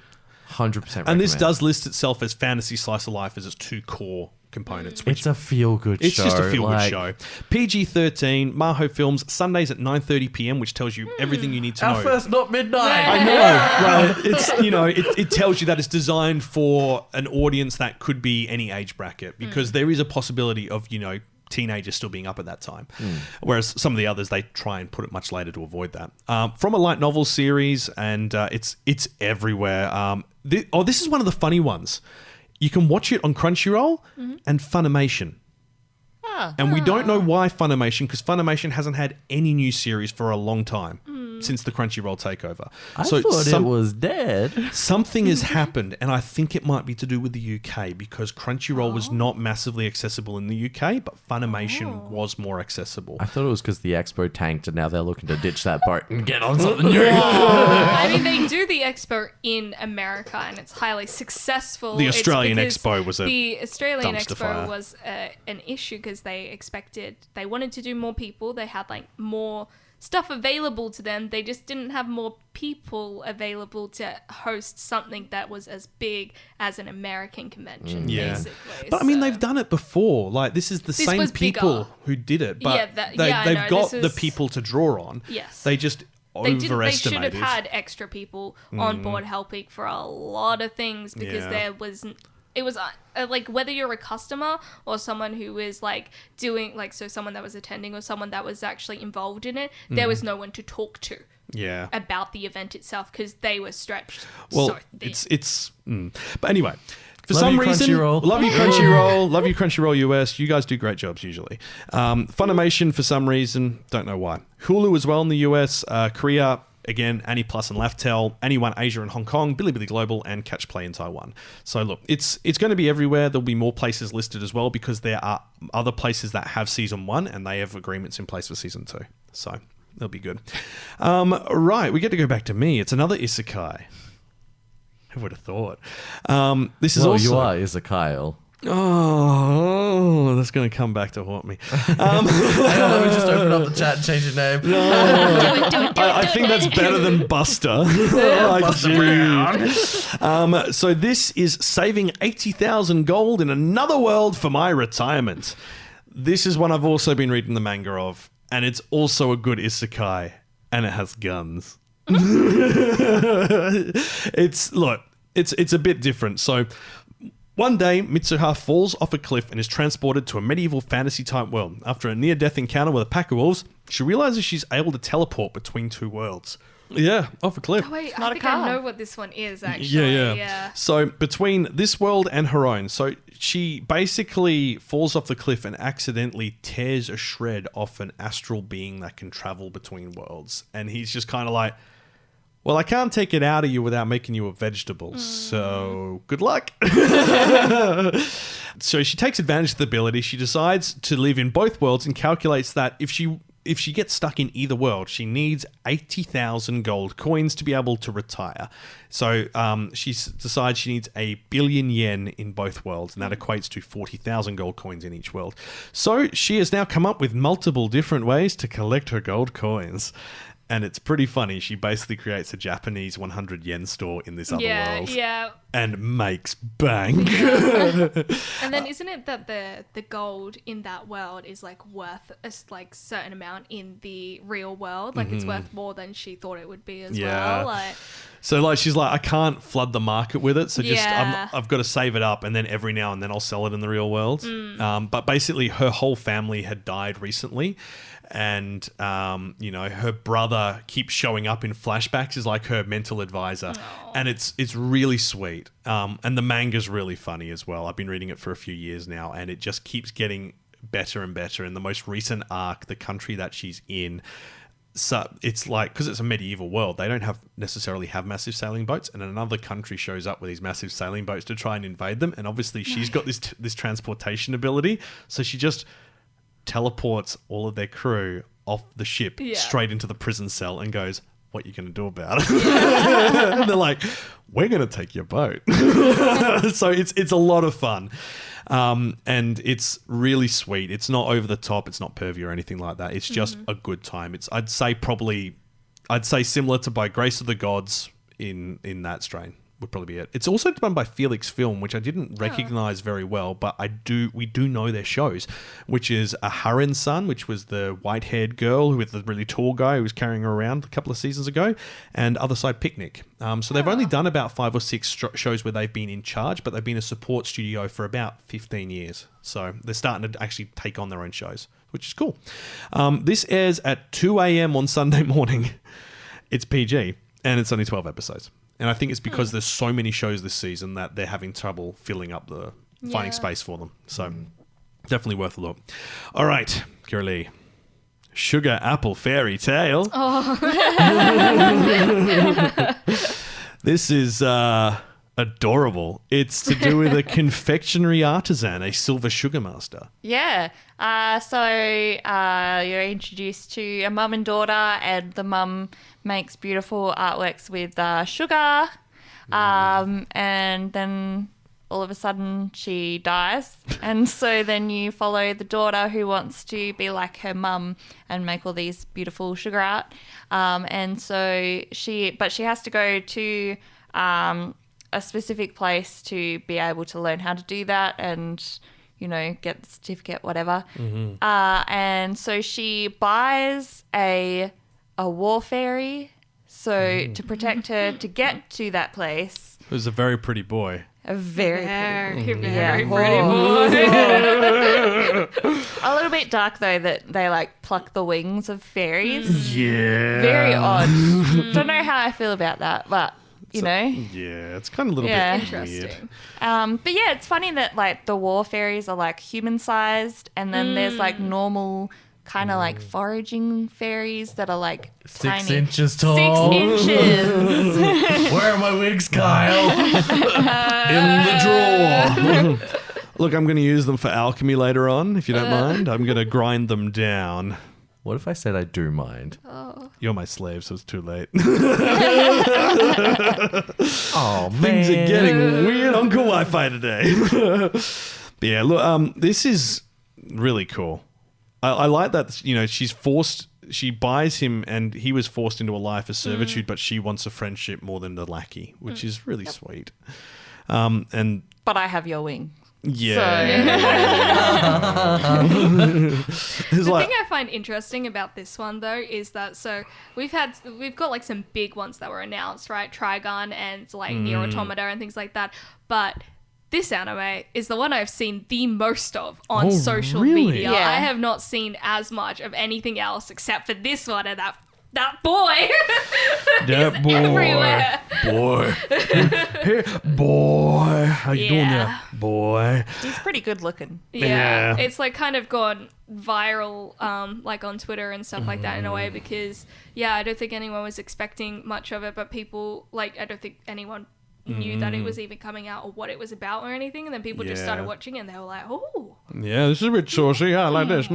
100%. And this does list itself as fantasy slice of life as its 2 core components. Which it's a feel-good show. It's just a feel-good show. PG-13, Maho Films, Sundays at 9:30 p.m, which tells you everything you need to know. Our first, not midnight. I know. Well, it's, you know, it tells you that it's designed for an audience that could be any age bracket, because there is a possibility of, you know, teenagers still being up at that time. Whereas some of the others, they try and put it much later to avoid that. From a light novel series, and it's everywhere. This is one of the funny ones. You can watch it on Crunchyroll and Funimation. And we don't know why Funimation, because Funimation hasn't had any new series for a long time since the Crunchyroll takeover. I thought it was dead. Something has happened, and I think it might be to do with the UK, because Crunchyroll was not massively accessible in the UK, but Funimation was more accessible. I thought it was because the Expo tanked and now they're looking to ditch that boat and get on something new. I mean, they do the Expo in America, and it's highly successful. The Australian It's because Expo was the Australian dumpster Expo fire. was an issue because they wanted to do more people. They had like more stuff available to them. They just didn't have more people available to host something that was as big as an American convention, basically. But I mean, they've done it before. Like, this is the same was people bigger. who did it, but I they've know, got this the is- people to draw on. Yes. They just They should overestimated. have had extra people on board helping for a lot of things, because it was like, whether you're a customer or someone who is like doing, like, so someone that was attending or someone that was actually involved in it, there was no one to talk to about the event itself, because they were stretched so thin. But anyway, for Love some you, reason, Crunchyroll. love you Crunchyroll, love you Crunchyroll US. You guys do great jobs usually. Funimation for some reason, don't know why. Hulu as well in the US, Korea. Again, Annie Plus and Laftel, Anyone Asia and Hong Kong, Bilibili Global, and Catch Play in Taiwan. So look, it's going to be everywhere. There'll be more places listed as well, because there are other places that have season 1 and they have agreements in place for season 2. So they'll be good. Right, we get to go back to me. It's another isekai. Who would have thought? This is also... you are Izakyle. Oh, that's going to come back to haunt me. Let me just open up the chat and change your name. I think that's better than Buster. So this is saving 80,000 gold in another world for my retirement. This is one I've also been reading the manga of, and it's also a good isekai, and it has guns. It's a bit different. So one day, Mitsuha falls off a cliff and is transported to a medieval fantasy-type world. After a near-death encounter with a pack of wolves, she realizes she's able to teleport between two worlds. Yeah, off a cliff. Oh, wait, Not I a think car. I know what this one is, actually. Yeah. So between this world and her own, so she basically falls off the cliff and accidentally tears a shred off an astral being that can travel between worlds. And he's just kind of like, well, I can't take it out of you without making you a vegetable. So good luck. So she takes advantage of the ability. She decides to live in both worlds and calculates that if she gets stuck in either world, she needs 80,000 gold coins to be able to retire. So she decides she needs 1 billion yen in both worlds, and that equates to 40,000 gold coins in each world. So she has now come up with multiple different ways to collect her gold coins. And it's pretty funny. She basically creates a Japanese 100 yen store in this other world. Yeah. And makes bank. And then isn't it that the gold in that world is like worth a certain amount in the real world? Like it's worth more than she thought it would be as well. Like, So like she's like, I can't flood the market with it, so just Yeah. I've got to save it up, and then every now and then I'll sell it in the real world. But basically, her whole family had died recently, and her brother keeps showing up in flashbacks as like her mental advisor, and it's really sweet. And the manga's really funny as well. I've been reading it for a few years now, and it just keeps getting better and better. In the most recent arc, the country that she's in. So it's like, because it's a medieval world, they don't necessarily have massive sailing boats, and another country shows up with these massive sailing boats to try and invade them. And obviously she's got this transportation ability, so she just teleports all of their crew off the ship straight into the prison cell and goes, what are you going to do about it? And they're like, we're going to take your boat. So it's a lot of fun. And it's really sweet. It's not over the top. It's not pervy or anything like that. It's just a good time. I'd say similar to By Grace of the Gods in that strain would probably be it. It's also done by Felix Film, which I didn't recognize very well, but we do know their shows, which is A Haren-san, which was the white-haired girl with the really tall guy who was carrying her around a couple of seasons ago, and Other Side Picnic. So they've only done about 5 or 6 shows where they've been in charge, but they've been a support studio for about 15 years. So they're starting to actually take on their own shows, which is cool. This airs at 2 a.m. on Sunday morning. It's PG, and it's only 12 episodes. And I think it's because there's so many shows this season that they're having trouble filling up finding space for them. So definitely worth a look. All right, Kira Lee. Sugar Apple Fairy Tale. This is adorable. It's to do with a confectionery artisan, a silver sugar master. Yeah. So you're introduced to a mum and daughter, and the mum makes beautiful artworks with sugar. And then all of a sudden she dies. And so then you follow the daughter who wants to be like her mum and make all these beautiful sugar art. And so she has to go to a specific place to be able to learn how to do that and, get the certificate, whatever. And so she buys a war fairy to protect her to get to that place. It was a very pretty boy. A very pretty Very boy. pretty boy. A little bit dark though that they like pluck the wings of fairies. Yeah. Very odd. Don't know how I feel about that, but Yeah, it's kind of a little Yeah. bit Interesting. weird. but yeah, it's funny that like the war fairies are like human sized, and then there's like normal kind of like foraging fairies that are like 6 tiny. inches tall. 6 inches. Where are my wigs, Kyle? In the drawer. Look, I'm going to use them for alchemy later on, if you don't mind. I'm going to grind them down. What if I said I do mind? You're my slave, so it's too late. Oh, man. Things are getting weird on Kawaii-Fi today. But yeah, look, this is really cool. I like that, she buys him and he was forced into a life of servitude, but she wants a friendship more than the lackey, which is really sweet. And But I have your wing. yeah. It's The like, thing I find interesting about this one though is that we've got like some big ones that were announced, right? Trigun and like Nier Automata and things like that. But this anime is the one I've seen the most of on Oh, social really? media. Yeah. I have not seen as much of anything else except for this one and that boy. That He's boy. everywhere. Boy. Hey, boy. How you doing there, Yeah. boy? He's pretty good looking. Yeah. Yeah. It's like kind of gone viral, like on Twitter and stuff like that in a way because, yeah, I don't think anyone was expecting much of it, but people, like, I don't think anyone knew that it was even coming out or what it was about or anything. And then people just started Yeah. watching it and they were like, oh. Yeah, this is a bit saucy. Yeah, I like this.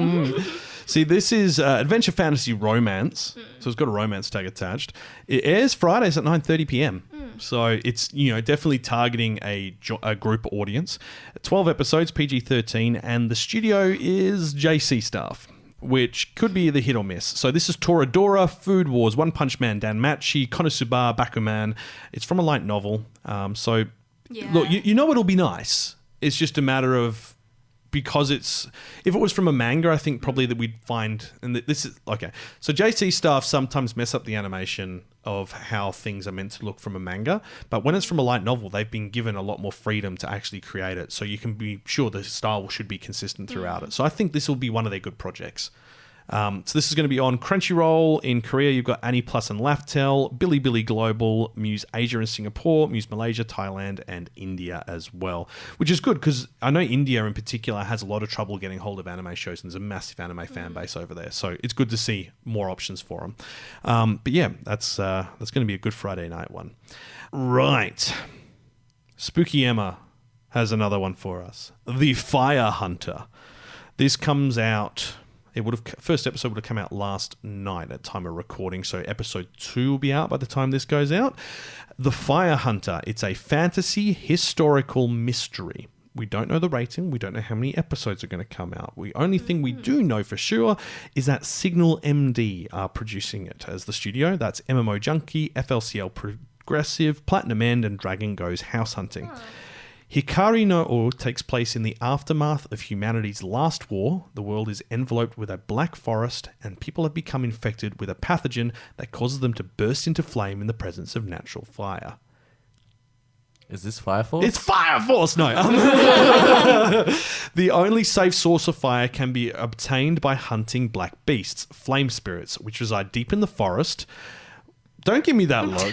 See, this is adventure fantasy romance, so it's got a romance tag attached. It airs Fridays at 9:30 p.m. So it's definitely targeting a group audience. 12 episodes, PG-13, and the studio is JC Staff, which could be the hit or miss. So this is Toradora, Food Wars, One Punch Man, Danmachi, Konosuba, Bakuman. It's from a light novel. So Yeah. look, you know it'll be nice. It's just a matter of, because if it was from a manga, I think probably that we'd find, and this is, okay. So JC Staff sometimes mess up the animation of how things are meant to look from a manga, but when it's from a light novel, they've been given a lot more freedom to actually create it. So you can be sure the style should be consistent throughout it. So I think this will be one of their good projects. So this is going to be on Crunchyroll. In Korea, you've got Annie Plus and Laftel, Bilibili Global, Muse Asia and Singapore, Muse Malaysia, Thailand, and India as well. Which is good because I know India in particular has a lot of trouble getting hold of anime shows, and there's a massive anime fan base over there. So it's good to see more options for them. But yeah, that's going to be a good Friday night one. Right. Spooky Emma has another one for us. The Fire Hunter. This comes out... First episode would have come out last night at time of recording, so episode 2 will be out by the time this goes out. The Fire Hunter. It's a fantasy historical mystery. We don't know the rating. We don't know how many episodes are going to come out. The only thing we do know for sure is that Signal MD are producing it as the studio. That's MMO Junkie, FLCL Progressive, Platinum End, and Dragon Goes House Hunting. Hikari no O takes place in the aftermath of humanity's last war. The world is enveloped with a black forest, and people have become infected with a pathogen that causes them to burst into flame in the presence of natural fire. Is this Fire Force? It's Fire Force! No. The only safe source of fire can be obtained by hunting black beasts, flame spirits, which reside deep in the forest. Don't give me that look.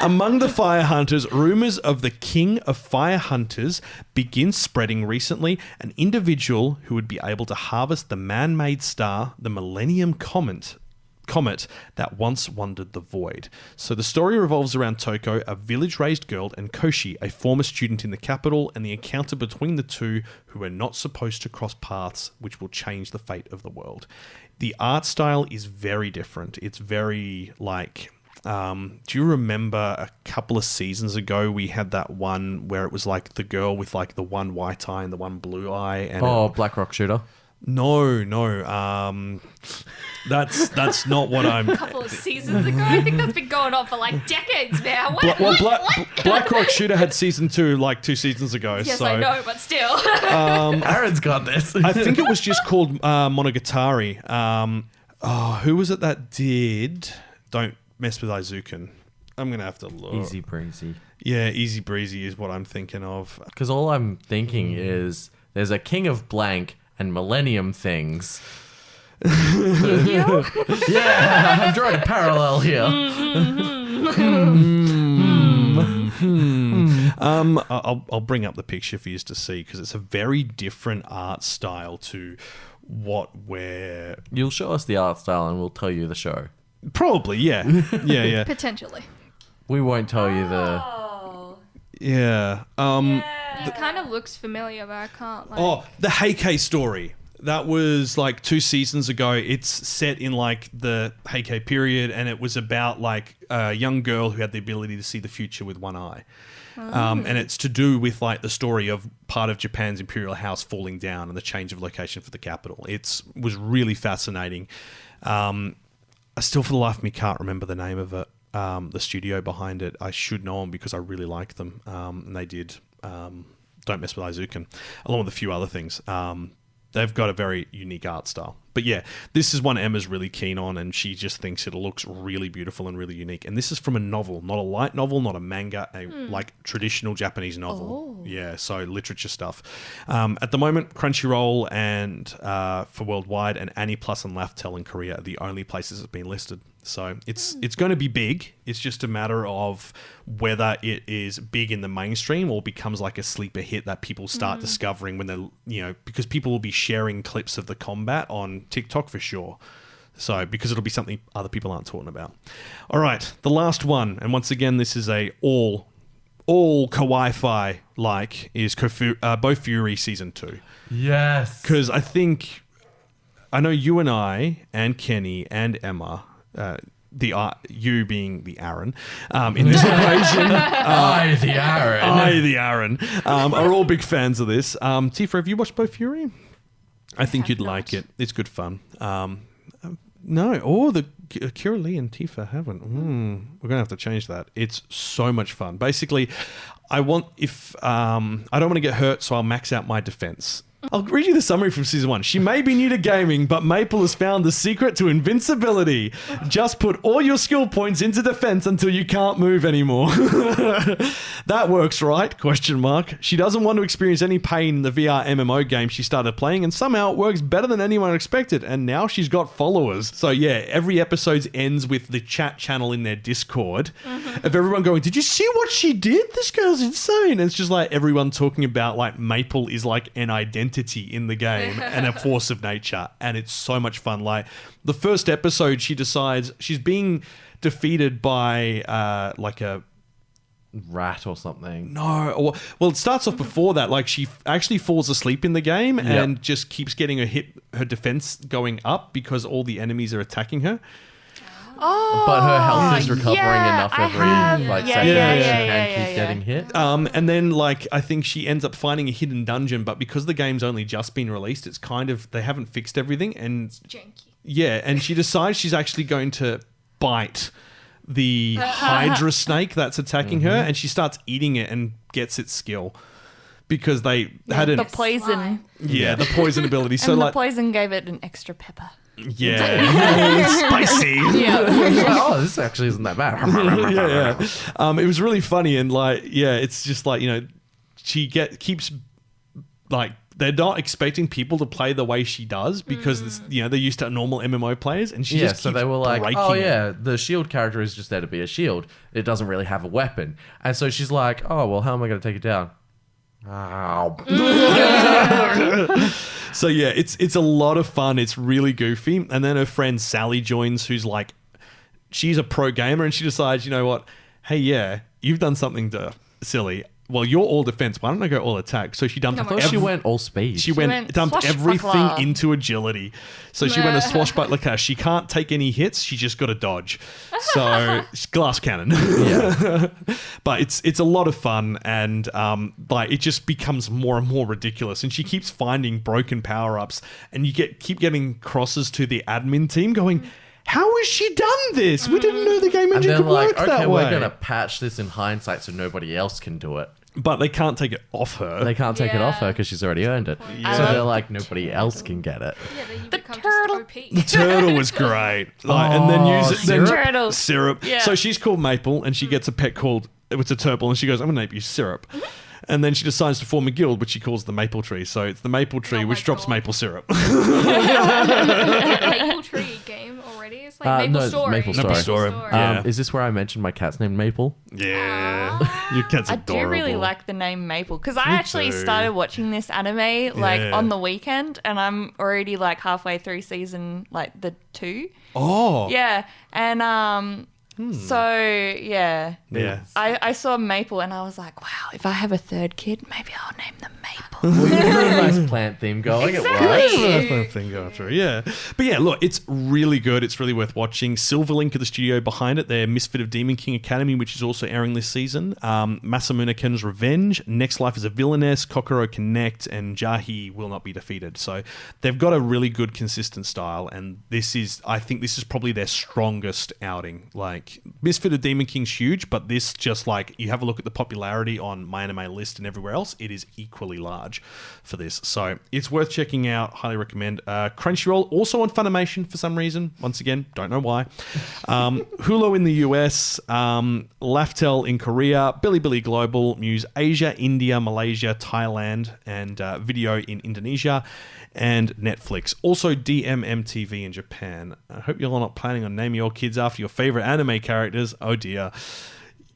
Among the fire hunters, rumors of the king of fire hunters begin spreading recently. An individual who would be able to harvest the man-made star, the Millennium Comet that once wandered the void. So the story revolves around Toko, a village-raised girl, and Koshi, a former student in the capital, and the encounter between the two who are not supposed to cross paths, which will change the fate of the world. The art style is very different. It's very like... do you remember a couple of seasons ago we had that one where it was like the girl with like the one white eye and the one blue eye? And Black Rock Shooter. No. That's not what I'm... A couple of seasons ago. I think that's been going on for like decades now. Black Rock Shooter had season 2 like 2 seasons ago. Yes, so, I know, but still. Aaron's got this. I think it was just called Mononogatari. Who was it that did... Don't mess with Izuken. I'm going to have to look. Easy breezy. Yeah, Easy Breezy is what I'm thinking of. Because all I'm thinking is there's a king of blank and millennium things. Yeah, I'm drawing a parallel here. I'll bring up the picture for you to see because it's a very different art style to what we're... You'll show us the art style and we'll tell you the show. Probably, yeah. Yeah. Potentially. We won't tell you the... Yeah. It kind of looks familiar, but I can't like... Oh, the Heike story. That was like 2 seasons ago. It's set in like the Heike period, and it was about like a young girl who had the ability to see the future with one eye. And it's to do with like the story of part of Japan's imperial house falling down and the change of location for the capital. It was really fascinating. I still, for the life of me, can't remember the name of it. The studio behind it. I should know them because I really like them. And they did Don't Mess with Izuken, along with a few other things. they've got a very unique art style. But yeah, this is one Emma's really keen on, and she just thinks it looks really beautiful and really unique. And this is from a novel, not a light novel, not a manga, like traditional Japanese novel. Yeah, so literature stuff. At the moment, Crunchyroll and for worldwide, and Annie Plus and Laftel in Korea are the only places it's been listed. So it's going to be big. It's just a matter of whether it is big in the mainstream or becomes like a sleeper hit that people start discovering when they're, because people will be sharing clips of the combat on TikTok for sure. So because it'll be something other people aren't talking about. All right, the last one, and once again, this is a all Kawaii-Fi is Bofuri Season 2. Yes. Because I know you and I and Kenny and Emma, you being the Aaron, in this equation, I the Aaron, are all big fans of this. Tifa, have you watched Bofuri? I think you'd like it. It's good fun. No, the Kira Lee and Tifa haven't. We're gonna have to change that. It's so much fun. Basically, I don't want to get hurt, so I'll max out my defense. I'll read you the summary from season 1. She may be new to gaming, but Maple has found the secret to invincibility. Just put all your skill points into defense until you can't move anymore. That works, right? She doesn't want to experience any pain in the VR MMO game she started playing, and somehow it works better than anyone expected, and now she's got followers. So yeah, every episode ends with the chat channel in their Discord of everyone going, did you see what she did? This girl's insane. And it's just like everyone talking about like Maple is like an identity in the game and a force of nature, and it's so much fun. Like the first episode, she decides she's being defeated by like a rat or something. No, well, it starts off before that. Like she actually falls asleep in the game and just keeps getting her defense going up because all the enemies are attacking her. Oh, but her health is recovering enough every second that she can keep getting hit. And then I think she ends up finding a hidden dungeon, but because the game's only just been released, it's kind of, they haven't fixed everything, and janky. Yeah, and she decides she's actually going to bite the Hydra snake that's attacking her, and she starts eating it and gets its skill. Because they had the poison. Yeah, the poison ability. So and the poison gave it an extra pepper. Yeah, spicy. Yeah. Oh, this actually isn't that bad. yeah. It was really funny, and it's just she keeps they're not expecting people to play the way she does because they're used to normal MMO players, and she just keeps so they were like, breaking oh yeah, the shield character is just there to be a shield. It doesn't really have a weapon, and so she's like, oh well, how am I going to take it down? Ow. So yeah, it's a lot of fun. It's really goofy. And then her friend Sally joins, who's she's a pro gamer, and she decides, you know what? Hey, yeah, you've done something silly. Well, you're all defense. Why don't I go all attack? So she dumped. She went all speed. She dumped everything into agility. So she went a swashbuckler. She can't take any hits. She just got to dodge. So glass cannon. Yeah. But it's a lot of fun, and it just becomes more and more ridiculous. And she keeps finding broken power ups, and you keep getting crosses to the admin team going, how has she done this? We didn't know the game engine could work that way. We're going to patch this in hindsight so nobody else can do it. But they can't take it off her. They can't take it off her because she's already earned it. Yeah. So they're like, nobody else can get it. Yeah, then you The become turtle. just OP. The turtle was great. And then use it. Syrup? Turtle. Syrup. Yeah. So she's called Maple, and she gets a pet called, it's a turtle, and she goes, I'm going to name you Syrup. And then she decides to form a guild, which she calls the Maple Tree. So it's the Maple Tree, which drops maple syrup. Maple Tree game already? It's like Maple Story. Maple Story. Maple Story. Yeah. Is this where I mentioned my cat's named Maple? Yeah. Your cat's I adorable. do really like the name Maple because I actually too. started watching this anime on the weekend, and I'm already halfway through season the 2. Oh. Yeah, and so yeah, I saw Maple and I was like, wow, if I have a third kid, maybe I'll name them Maple. Well, you've got a nice plant theme going. Exactly. It works. That's thing going through, yeah. But yeah, look, it's really good. It's really worth watching. Silverlink are the studio behind it. They're Misfit of Demon King Academy, which is also airing this season. Masamune Ken's Revenge, Next Life is a Villainess, Kokoro Connect, and Jahi Will Not Be Defeated. So they've got a really good, consistent style, and I think this is probably their strongest outing. Misfit of Demon King's huge, but this just you have a look at the popularity on My Anime List and everywhere else, it is equally large. large for this. So it's worth checking out. Highly recommend. Crunchyroll, also on Funimation for some reason. Once again, don't know why. Hulu in the US, Laftel in Korea, Bilibili Global, Muse Asia, India, Malaysia, Thailand, and Video in Indonesia, and Netflix. Also DMMTV in Japan. I hope you're not planning on naming your kids after your favorite anime characters. Oh dear.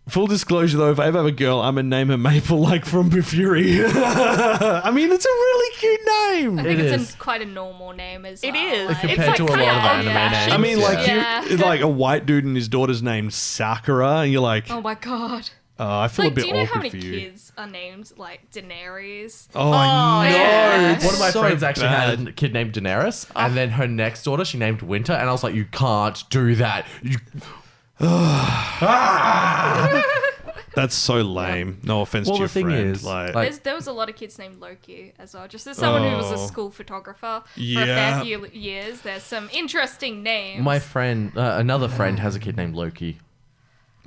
Full disclosure though, if I ever have a girl, I'm going to name her Maple like from Bofuri. I mean, it's a really cute name. I think It it's is. quite a normal name as well. It is. Like, Compared like to a lot kinda of anime old-fashioned. names. I mean, like, Yeah. like a white dude and his daughter's named Sakura, and you're like, Oh my god. I feel Like, a bit do you know how awkward many for you. kids are named like Daenerys? Oh, I know. yeah. It's One of my so friends actually bad. had a kid named Daenerys, and then her next daughter she named Winter, and I was like, you can't do that. You... That's so lame. No offense Well, to your the thing friend. is, like, There was a lot of kids named Loki as well. Just as someone who was a school photographer for a Yeah. fair few years, there's some interesting names. My friend, another friend, has a kid named Loki.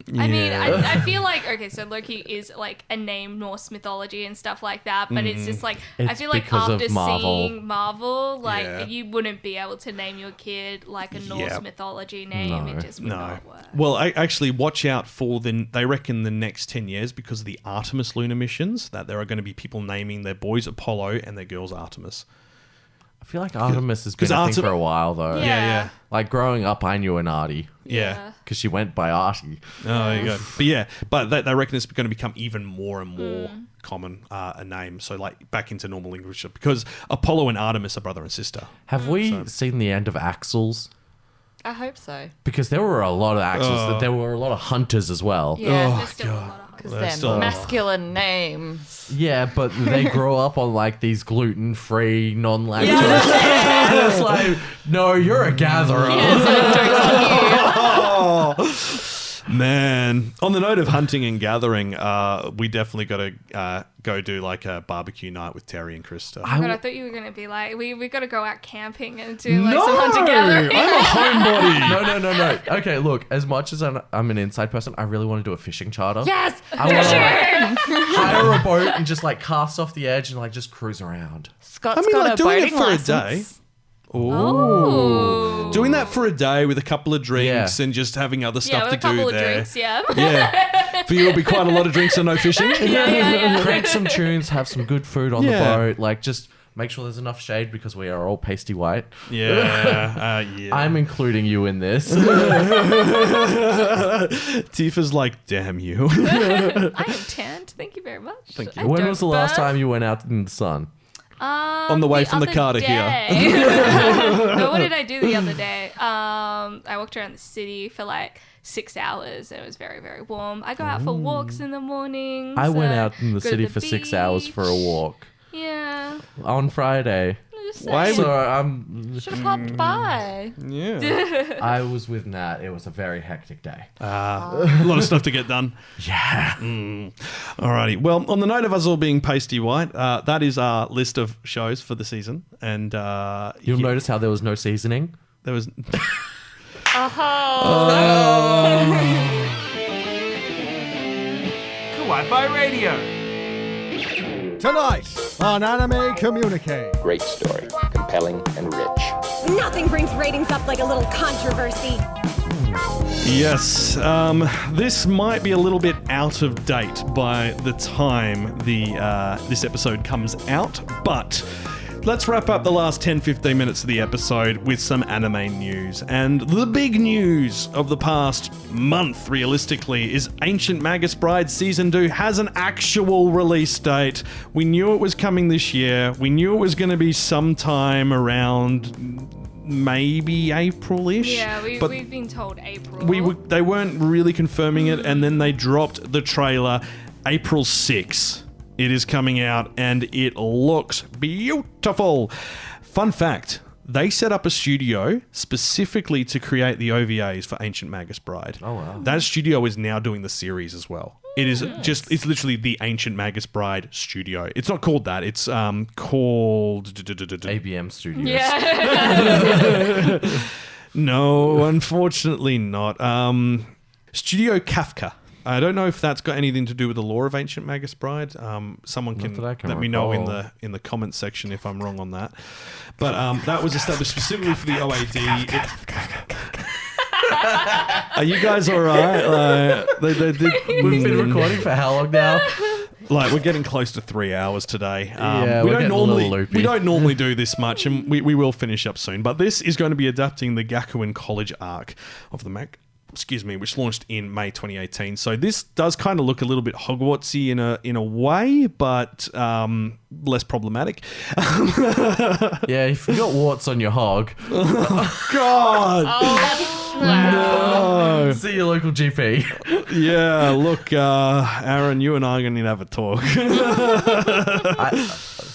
I mean, yeah. I feel like, okay, so Loki is like a name, Norse mythology and stuff like that, but it's just like, I It's feel like because of after Marvel. seeing Marvel, like, Yeah. you wouldn't be able to name your kid like a Norse Yeah. mythology name. No. It just would No. not work. Well, actually, watch out for they reckon the next 10 years, because of the Artemis lunar missions, that there are going to be people naming their boys Apollo and their girls Artemis. I feel like Artemis has 'Cause been a thing Artem- for a while though. Yeah. Like growing up, I knew an Artie Yeah. because she went by Artie. Oh, there you go. But yeah, they reckon it's going to become even more and more common a name. So like back into normal English, because Apollo and Artemis are brother and sister. Have we seen the end of Axels? I hope so. Because there were a lot of Axels. There were a lot of hunters as well. Yeah, There's still a lot of because They're they're still- masculine names. Yeah, but they grow up on like these gluten-free, non-lactose. And it's like, no, you're a gatherer. Man, on the note of hunting and gathering, we definitely got to go do like a barbecue night with Terry and Krista. Oh God, I thought you were gonna be like, we got to go out camping and do like some hunter gathering. I'm a homebody. No. Okay, look, as much as I'm an inside person, I really want to do a fishing charter. Yes, I want to like, hire a boat and just like cast off the edge and like just cruise around. Scott's I mean, got like a doing it boating for a license. day. Ooh. Doing that for a day with a couple of drinks Yeah. and just having other Yeah, stuff with to a couple do of there. drinks, yeah. Yeah. For you, it'll be quite a lot of drinks and no fishing. Crank some tunes, have some good food on Yeah. the boat. Like just make sure there's enough shade because we are all pasty white. Yeah. I'm including you in this. Tifa's like, damn you. I am tanned. Thank you very much. Thank you. I When don't was the last burn. time you went out in the sun? On the way from the other car to here. day- No, what did I do the other day? I walked around the city for like 6 hours and it was very, very warm. I go out for walks in the morning. I went out in go the to city for 6 hours for a beach. walk Yeah. on Friday. Just Why saying. So I'm. Should have popped by. Yeah. I was with Nat. It was a very hectic day. A lot of stuff to get done. Yeah. Alrighty. Well, on the note of us all being pasty white, that is our list of shows for the season. And You'll notice how there was no seasoning. there was. Kawaii-Fi Radio. Tonight on Anime Communique. Great story, compelling and rich. Nothing brings ratings up like a little controversy. Yes. This might be a little bit out of date by the time this episode comes out, but let's wrap up the last 10-15 minutes of the episode with some anime news. And the big news of the past month, realistically, is Ancient Magus Bride Season 2 has an actual release date. We knew it was coming this year. We knew it was going to be sometime around maybe April-ish. Yeah, but we've been told April. they weren't really confirming it, and then they dropped the trailer April 6. It is coming out, and it looks beautiful. Fun fact, they set up a studio specifically to create the OVAs for Ancient Magus Bride. Oh, wow. That studio is now doing the series as well. It is it's literally the Ancient Magus Bride studio. It's not called that. It's called... ABM Studios. Yeah. No, unfortunately not. Studio Kafka. I don't know if that's got anything to do with the lore of Ancient Magus Bride. Someone can let me know in the comments section if I'm wrong on that. But that was established specifically for the OAD. Are you guys all right? We've been recording for how long now? Like, we're getting close to 3 hours today. We're getting a little loopy. We don't normally do this much, and we will finish up soon. But this is going to be adapting the Gakuen College arc of the which launched in May 2018. So this does kind of look a little bit Hogwartsy in a way, but less problematic. Yeah, if you got warts on your hog. God! No. See your local GP. Yeah, look, Aaron, you and I are going to need to have a talk.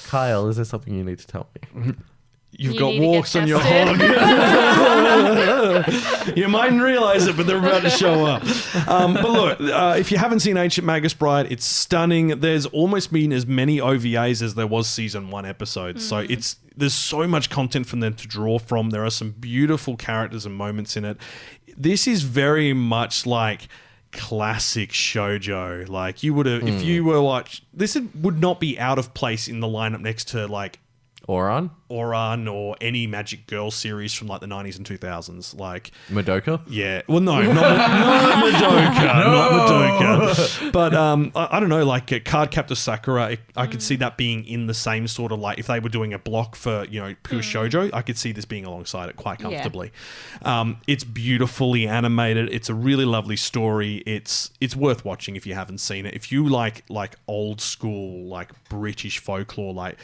Kyle, is there something you need to tell me? You've got warts on your hog. You mightn't realize it, but they're about to show up. But look, if you haven't seen Ancient Magus Bride, it's stunning. There's almost been as many OVAs as there was season 1 episodes. So there's so much content for them to draw from. There are some beautiful characters and moments in it. This is very much like classic shoujo. Like, you would have, if you were watch, this would not be out of place in the lineup next to like Oran or any Magic Girl series from like the 90s and 2000s, like Madoka. Yeah, well, not Madoka, not Madoka. But I don't know, like Cardcaptor Sakura. I could see that being in the same sort of, like, if they were doing a block for pure shoujo, I could see this being alongside it quite comfortably. Yeah. It's beautifully animated. It's a really lovely story. It's worth watching if you haven't seen it. If you like old school, like British folklore, like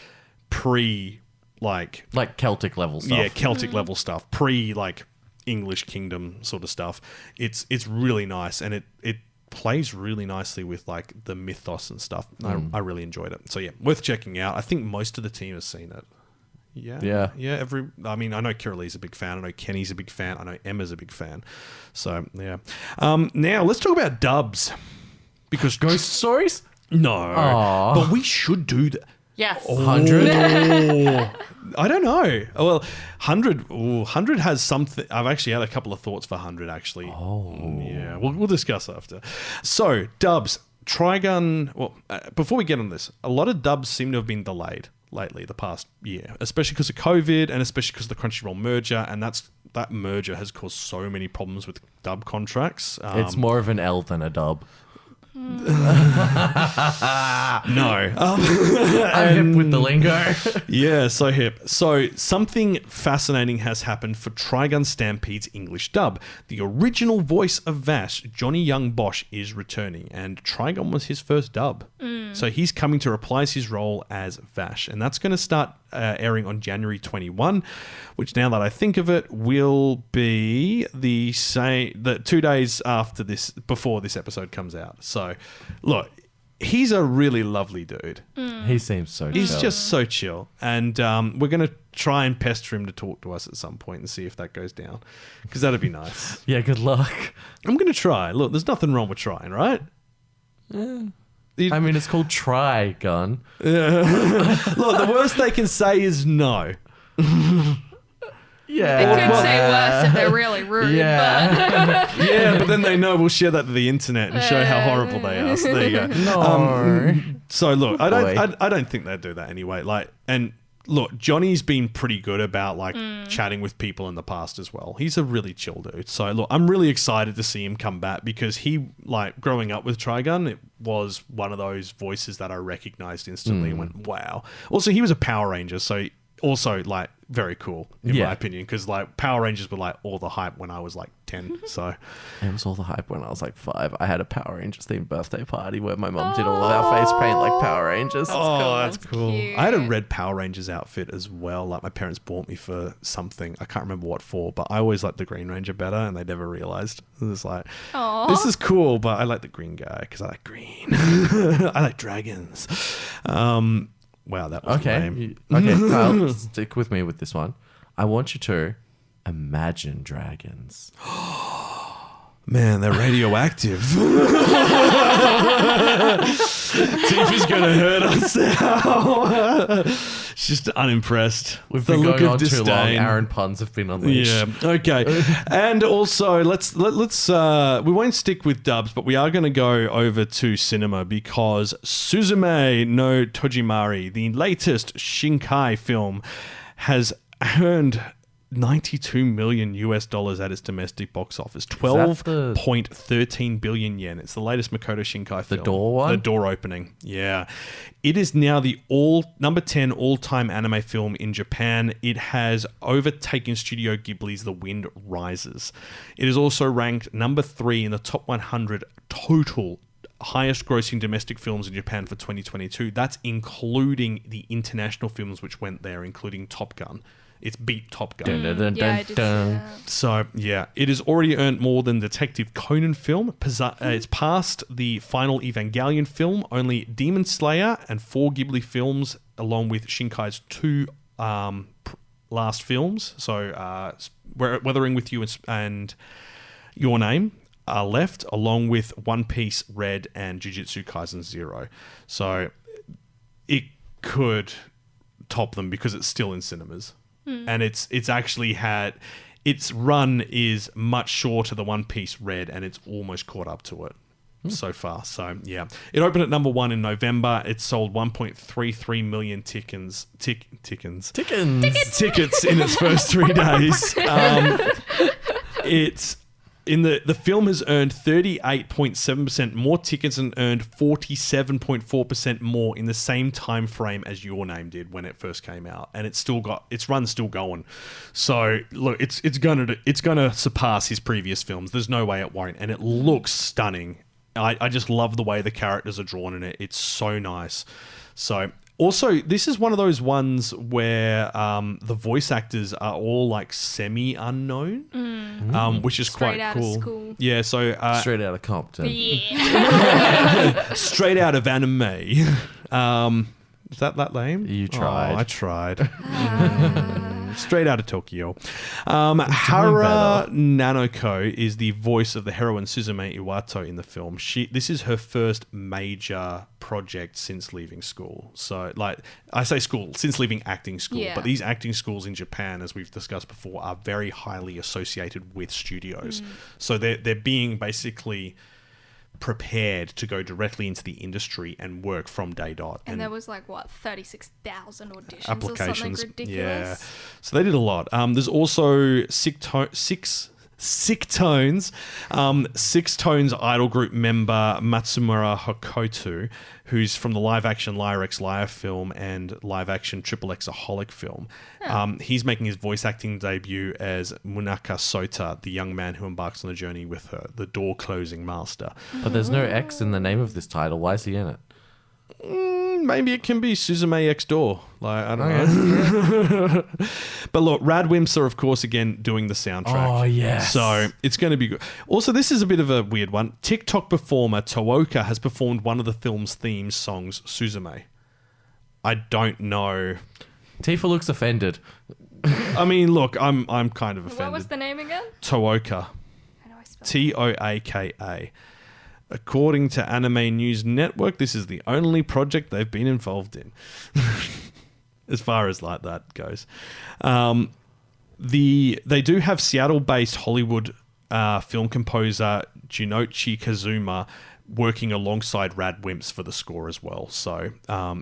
like Celtic level stuff. Yeah, Celtic level stuff. Like English Kingdom sort of stuff. It's really nice, and it plays really nicely with like the mythos and stuff. I really enjoyed it. So yeah, worth checking out. I think most of the team has seen it. Yeah. I mean, I know Kirilee's a big fan. I know Kenny's a big fan. I know Emma's a big fan. So yeah. Now let's talk about dubs, because Ghost Stories. No, Aww. but we should do that. Yes. 100? I don't know. Well, 100 has something. I've actually had a couple of thoughts for 100, actually. Oh. Yeah, we'll discuss after. So, dubs. Trigun. Well, before we get on this, a lot of dubs seem to have been delayed lately, the past year, especially because of COVID and especially because of the Crunchyroll merger. And that merger has caused so many problems with dub contracts. It's more of an L than a dub. No. I'm hip with the lingo. Yeah, so hip. So something fascinating has happened for Trigun Stampede's English dub. The original voice of Vash, Johnny Young Bosch, is returning, and Trigun was his first dub. So he's coming to reprise his role as Vash, and that's going to start airing on January 21, which, now that I think of it, will be the 2 days before this episode comes out. So, look, he's a really lovely dude. He seems so chill. He's just so chill. And we're going to try and pester him to talk to us at some point and see if that goes down, because that'd be nice. Yeah, good luck. I'm going to try. Look, there's nothing wrong with trying, right? Yeah. I mean, it's called Trigun. Look, the worst they can say is no. Yeah. They could say worse if they're really rude. Yeah. But Yeah, but then they know we'll share that to the internet and show how horrible they are. So there you go. No. So look, I don't think they'd do that anyway. Like, and look, Johnny's been pretty good about like chatting with people in the past as well. He's a really chill dude. So look, I'm really excited to see him come back, because he, like, growing up with Trigun, it was one of those voices that I recognized instantly and went, wow. Also, he was a Power Ranger, so also like very cool in my opinion, because like Power Rangers were like all the hype when I was like 10. So it was all the hype when I was like 5. I had a Power Rangers themed birthday party where my mom did all of our face paint like Power Rangers. That's cool. cute. I had a red Power Rangers outfit as well. Like, my parents bought me for something. I can't remember what for, but I always liked the Green Ranger better, and they never realized. It was like, this is cool, but I like the green guy because I like green. I like dragons. Wow, that was lame. Okay, Kyle, stick with me with this one. I want you to imagine dragons. Man, they're radioactive. Tifa's going to hurt us now. She's just unimpressed. We've The been look going of on too long. disdain. Aaron puns have been unleashed. Yeah. Okay. And also, let's we won't stick with dubs, but we are going to go over to cinema because Suzume no Tojimari, the latest Shinkai film, has earned $92 million at its domestic box office. 12.13 billion yen. It's the latest Makoto Shinkai film. The door one? The door opening. Yeah. It is now the number 10 all-time anime film in Japan. It has overtaken Studio Ghibli's The Wind Rises. It is also ranked number 3 in the top 100 total highest grossing domestic films in Japan for 2022. That's including the international films which went there, including Top Gun. It's beat Top Gun. Yeah, I did see that. So, yeah, it has already earned more than Detective Conan film. It's past the final Evangelion film. Only Demon Slayer and 4 Ghibli films, along with Shinkai's 2 last films, so Weathering with You and Your Name, are left, along with One Piece Red and Jujutsu Kaisen 0. So it could top them because it's still in cinemas. And it's actually had its run is much shorter than One Piece Red, and it's almost caught up to it so far. So yeah, it opened at number 1 in November. It sold 1.33 million tickets in its first 3 days. It's in the film has earned 38.7% more tickets and earned 47.4% more in the same time frame as Your Name did when it first came out, and it's still got its run's still going. So look, it's gonna surpass his previous films. There's no way it won't, and it looks stunning. I just love the way the characters are drawn in it. It's so nice. So. Also, this is one of those ones where the voice actors are all like semi-unknown, which is Straight quite out of cool. school. Yeah, so Straight out of Compton. Yeah. straight out of anime. Is that lame? You tried. Oh, I tried. Straight out of Tokyo. Hara Nanoko is the voice of the heroine Suzume Iwato in the film. This is her first major project since leaving school. So, like, I say school, since leaving acting school. Yeah. But these acting schools in Japan, as we've discussed before, are very highly associated with studios. So they're being basically prepared to go directly into the industry and work from day dot. And there was 36,000 auditions Applications. or something ridiculous. Yeah. So they did a lot. There's also Sick Tones idol group member Matsumura Hokoto, who's from the live-action Liar X Liar film and live-action Triple Xaholic film. He's making his voice acting debut as Munaka Sota, the young man who embarks on a journey with her, the door-closing master. But there's no X in the name of this title. Why is he in it? Maybe it can be Suzume X Door. I don't know. But look, Radwimps are, of course, again, doing the soundtrack. Oh, yes. So it's going to be good. Also, this is a bit of a weird one. TikTok performer Tooka has performed one of the film's theme songs, Suzume. I don't know. Tifa looks offended. I mean, look, I'm kind of offended. What was the name again? Tooka. How do I spell Toaka. According to Anime News Network, this is the only project they've been involved in. As far as like that goes. They do have Seattle-based Hollywood film composer Junichi Kazuma working alongside Radwimps for the score as well. So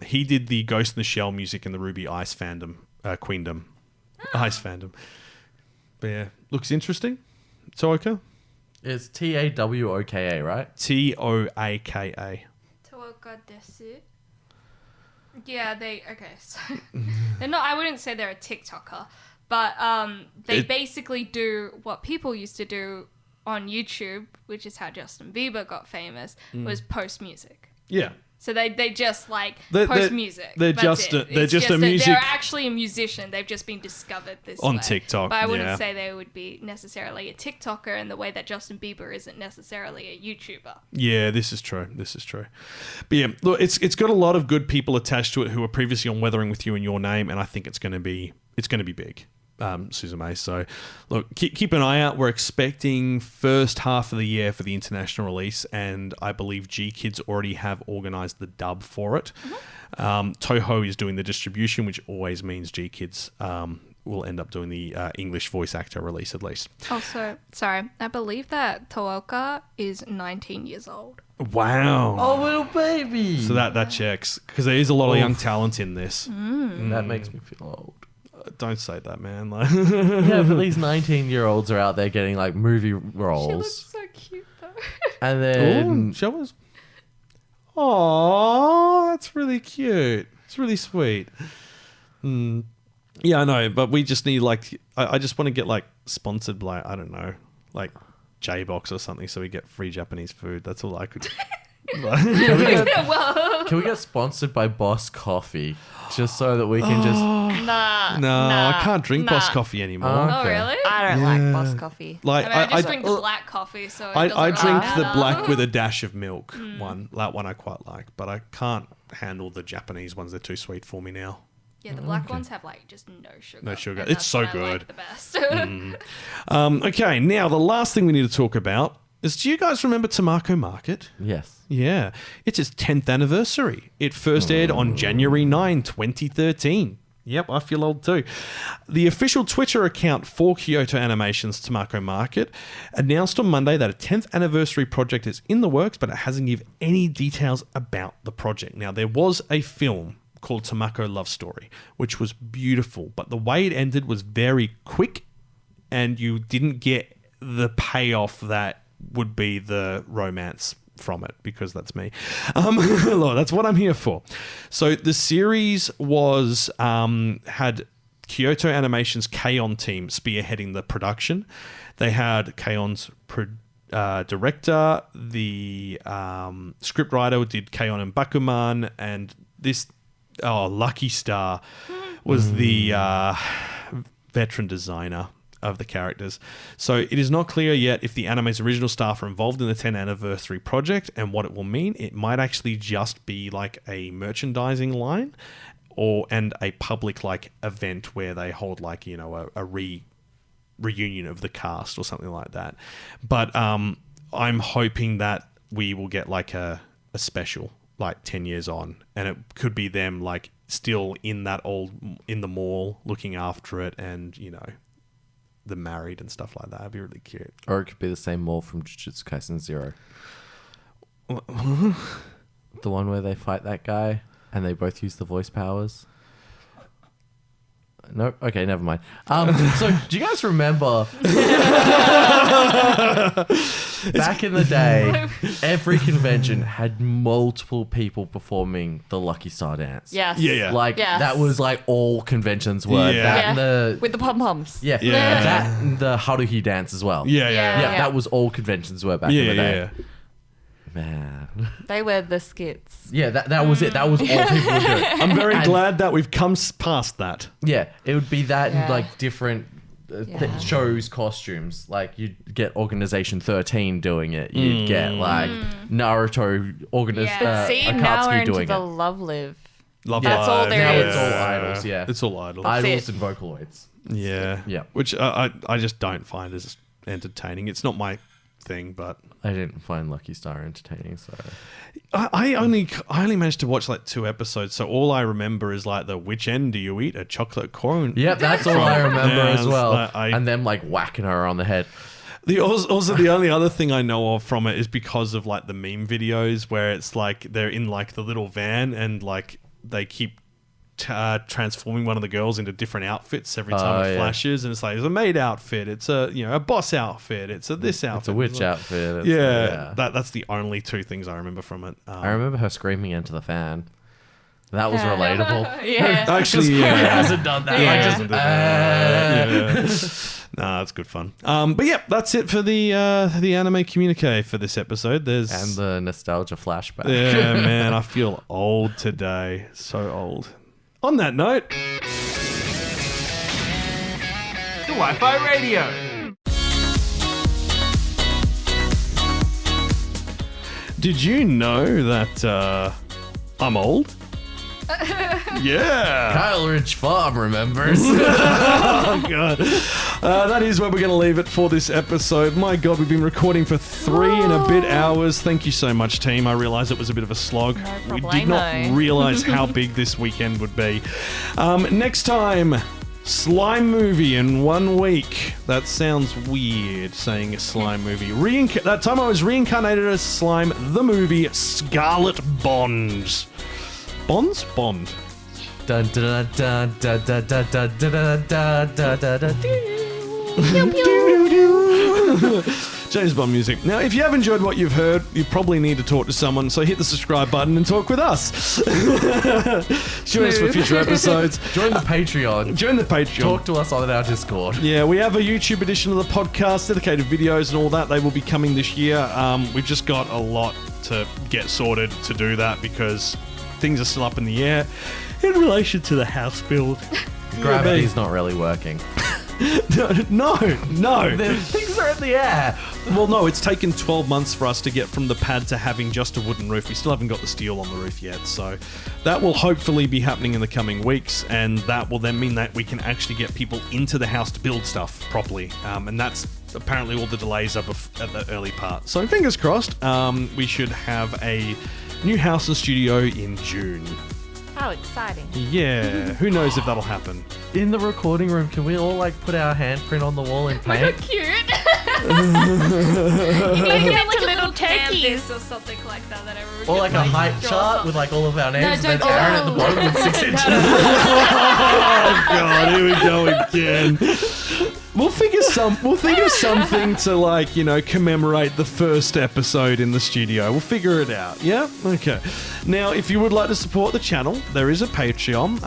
he did the Ghost in the Shell music in the Ruby Ice fandom, Queendom. Ice fandom. But yeah, looks interesting. Tooka? It's Tawoka, right? Toaka. Tooka desu. Yeah, so they're not. I wouldn't say they're a TikToker, but they basically do what people used to do on YouTube, which is how Justin Bieber got famous, was post music. Yeah. So they just post music. They're just a music. They're actually a musician. They've just been discovered this on way. TikTok. But I wouldn't say they would be necessarily a TikToker in the way that Justin Bieber isn't necessarily a YouTuber. Yeah, this is true. But yeah, look, it's got a lot of good people attached to it who were previously on Weathering with You and Your Name, and I think it's going to be big. Suzume. So, look, keep an eye out. We're expecting first half of the year for the international release, and I believe G-Kids already have organised the dub for it. Toho is doing the distribution, which always means G-Kids will end up doing the English voice actor release at least. Also, sorry, I believe that Tooka is 19 years old. Wow. Oh, little baby. So that checks, because there is a lot of young talent in this. That makes me feel old. Don't say that, man. Yeah, but these 19-year-olds are out there getting like movie roles. She looks so cute though. And then show us. Oh, that's really cute. It's really sweet. Yeah, I know, but we just need like I just want to get like sponsored by, I don't know, like J-Box or something, so we get free Japanese food. That's all I could. Can we get sponsored by Boss Coffee, just so that we can just? I can't drink Boss Coffee anymore. Oh, really? I don't like Boss Coffee. Like I just drink the black coffee, so it I doesn't drink really the matter. black with a dash of milk one. That one I quite like, but I can't handle the Japanese ones. They're too sweet for me now. Yeah, the black ones have like just no sugar. No sugar. And It's that's so what I good. like the best. Okay, now the last thing we need to talk about is, do you guys remember Tamako Market? Yes. Yeah. It's its 10th anniversary. It first aired on January 9, 2013. Yep, I feel old too. The official Twitter account for Kyoto Animation's Tamako Market announced on Monday that a 10th anniversary project is in the works, but it hasn't given any details about the project. Now, there was a film called Tamako Love Story, which was beautiful, but the way it ended was very quick, and you didn't get the payoff that would be the romance from it, because that's me. That's what I'm here for. So the series was had Kyoto Animation's K-On! Team spearheading the production. They had K-On's director, the scriptwriter did K-On! And Bakuman, and this Lucky Star was the veteran designer of the characters. So it is not clear yet if the anime's original staff are involved in the 10th anniversary project and what it will mean. It might actually just be like a merchandising line and a public like event where they hold like, you know, a reunion of the cast or something like that. But I'm hoping that we will get like a special like 10 years on, and it could be them like still in the mall looking after it, and you know, the married and stuff like that. That'd be really cute. Or it could be the same mall from Jujutsu Kaisen 0. The one where they fight that guy and they both use the voice powers. No? Okay, never mind. So, do you guys remember back in the day, every convention had multiple people performing the Lucky Star dance? Yes. Yeah. Like, Yes. that was like all conventions were. Yeah. That and the... With the pom-poms. Yeah. Yeah. That and the Haruhi dance as well. Yeah. Yeah, that was all conventions were back in the day. Yeah. Man. They were the skits. Yeah, that was it. That was all people would do. I'm very glad that we've come past that. Yeah, it would be that and Yeah. like different shows, costumes. Like you'd get Organization 13 doing it. You'd get like Naruto See, now we're Akatsuki into doing the it. Love Live. Love That's all Live. there Now is. it's all idols. Yeah, It's all idols. idols it. and Vocaloids. Yeah. Yeah. Which I just don't find as entertaining. It's not my thing, but I didn't find Lucky Star entertaining, so I only managed to watch like 2 episodes, so all I remember is like the which end do you eat? A chocolate cone? yeah, that's all I remember Yeah, as well. like, and them like whacking her on the head. Also, the only other thing I know of from it is because of like the meme videos where it's like they're in like the little van and like they keep transforming one of the girls into different outfits every time it flashes, and it's like it's a maid outfit, it's a a boss outfit, it's a this outfit, It's a witch outfit. That's the only 2 things I remember from it. I remember her screaming into the fan. That was relatable. Yeah. Actually, Who hasn't done that? Like Nah, it's good fun. But yeah, that's it for the anime communique for this episode. There's And the nostalgia flashback. yeah, man, I feel old today, so old. On that note, Kawaii-Fi Radio. did you know that I'm old? Yeah. Kyle Ridge Farm remembers. Oh, God. That is where we're going to leave it for this episode. My God, we've been recording for 3 and a bit hours. Thank you so much, team. I realised it was a bit of a slog. No We did not realise how big this weekend would be. Next time, slime movie in 1 week. That sounds weird, saying a slime movie. That time I was reincarnated as slime, the movie Scarlet Bond. Bonds? Bond. Dun dun dun dun dun dun dun dun dun dun dun dun. James Bond music. Now, if you have enjoyed what you've heard, you probably need to talk to someone, so hit the subscribe button and talk with us. Join us for future episodes. Join the Patreon. Join the Patreon. Talk to us on our Discord. Yeah, we have a YouTube edition of the podcast, dedicated videos and all that. They will be coming this year. We've just got a lot to get sorted to do that because things are still up in the air in relation to the house build. Gravity's not really working. No. Things are in the air. Well, no, it's taken 12 months for us to get from the pad to having just a wooden roof. We still haven't got the steel on the roof yet, so that will hopefully be happening in the coming weeks, and that will then mean that we can actually get people into the house to build stuff properly, and that's apparently all the delays are at the early part. So fingers crossed, we should have a new house and studio in June. How exciting. Yeah, who knows if that'll happen. In the recording room, can we all like put our handprint on the wall in Oh my paint? God, cute. You Make get it like to a little little turkeys. canvas or something like that everyone Or can, like a height draw chart something. with like all of our names, No, and then don't do Aaron that. at the bottom with 6 inches. Oh God, here we go again. We'll think of something to, like, you know, commemorate the first episode in the studio. We'll figure it out. Yeah? Okay. Now, if you would like to support the channel, there is a Patreon.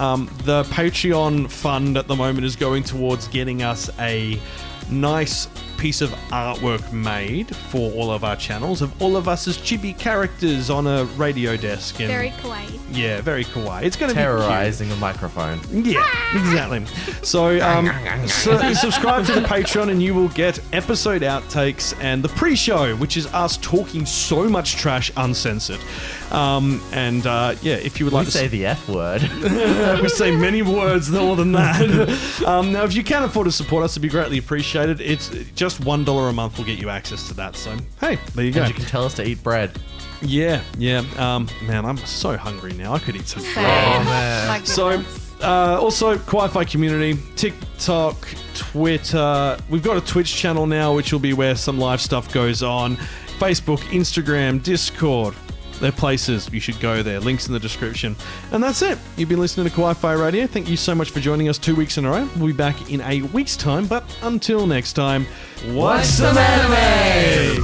The Patreon fund at the moment is going towards getting us a nice piece of artwork made for all of our channels of all of us as chibi characters on a radio desk. And Very kawaii. yeah, very kawaii. It's going to be Terrorizing a microphone. yeah, exactly. So, subscribe to the Patreon and you will get episode outtakes and the pre-show, which is us talking so much trash uncensored. Yeah, if you would like We to say the F word. we say many words more than that. Now, if you can afford to support us, it'd be greatly appreciated. It's just $1 a month will get you access to that. So, hey, there you go. And you can tell us to eat bread. Yeah. Man, I'm so hungry now. I could eat some bread. Oh, man. My So, goodness. also, Kawaii-Fi community, TikTok, Twitter. We've got a Twitch channel now, which will be where some live stuff goes on. Facebook, Instagram, Discord. They're places you should go there. Links in the description. And that's it. You've been listening to Kawaii-Fi Radio. Thank you so much for joining us 2 weeks in a row. We'll be back in a week's time. But until next time, watch some anime!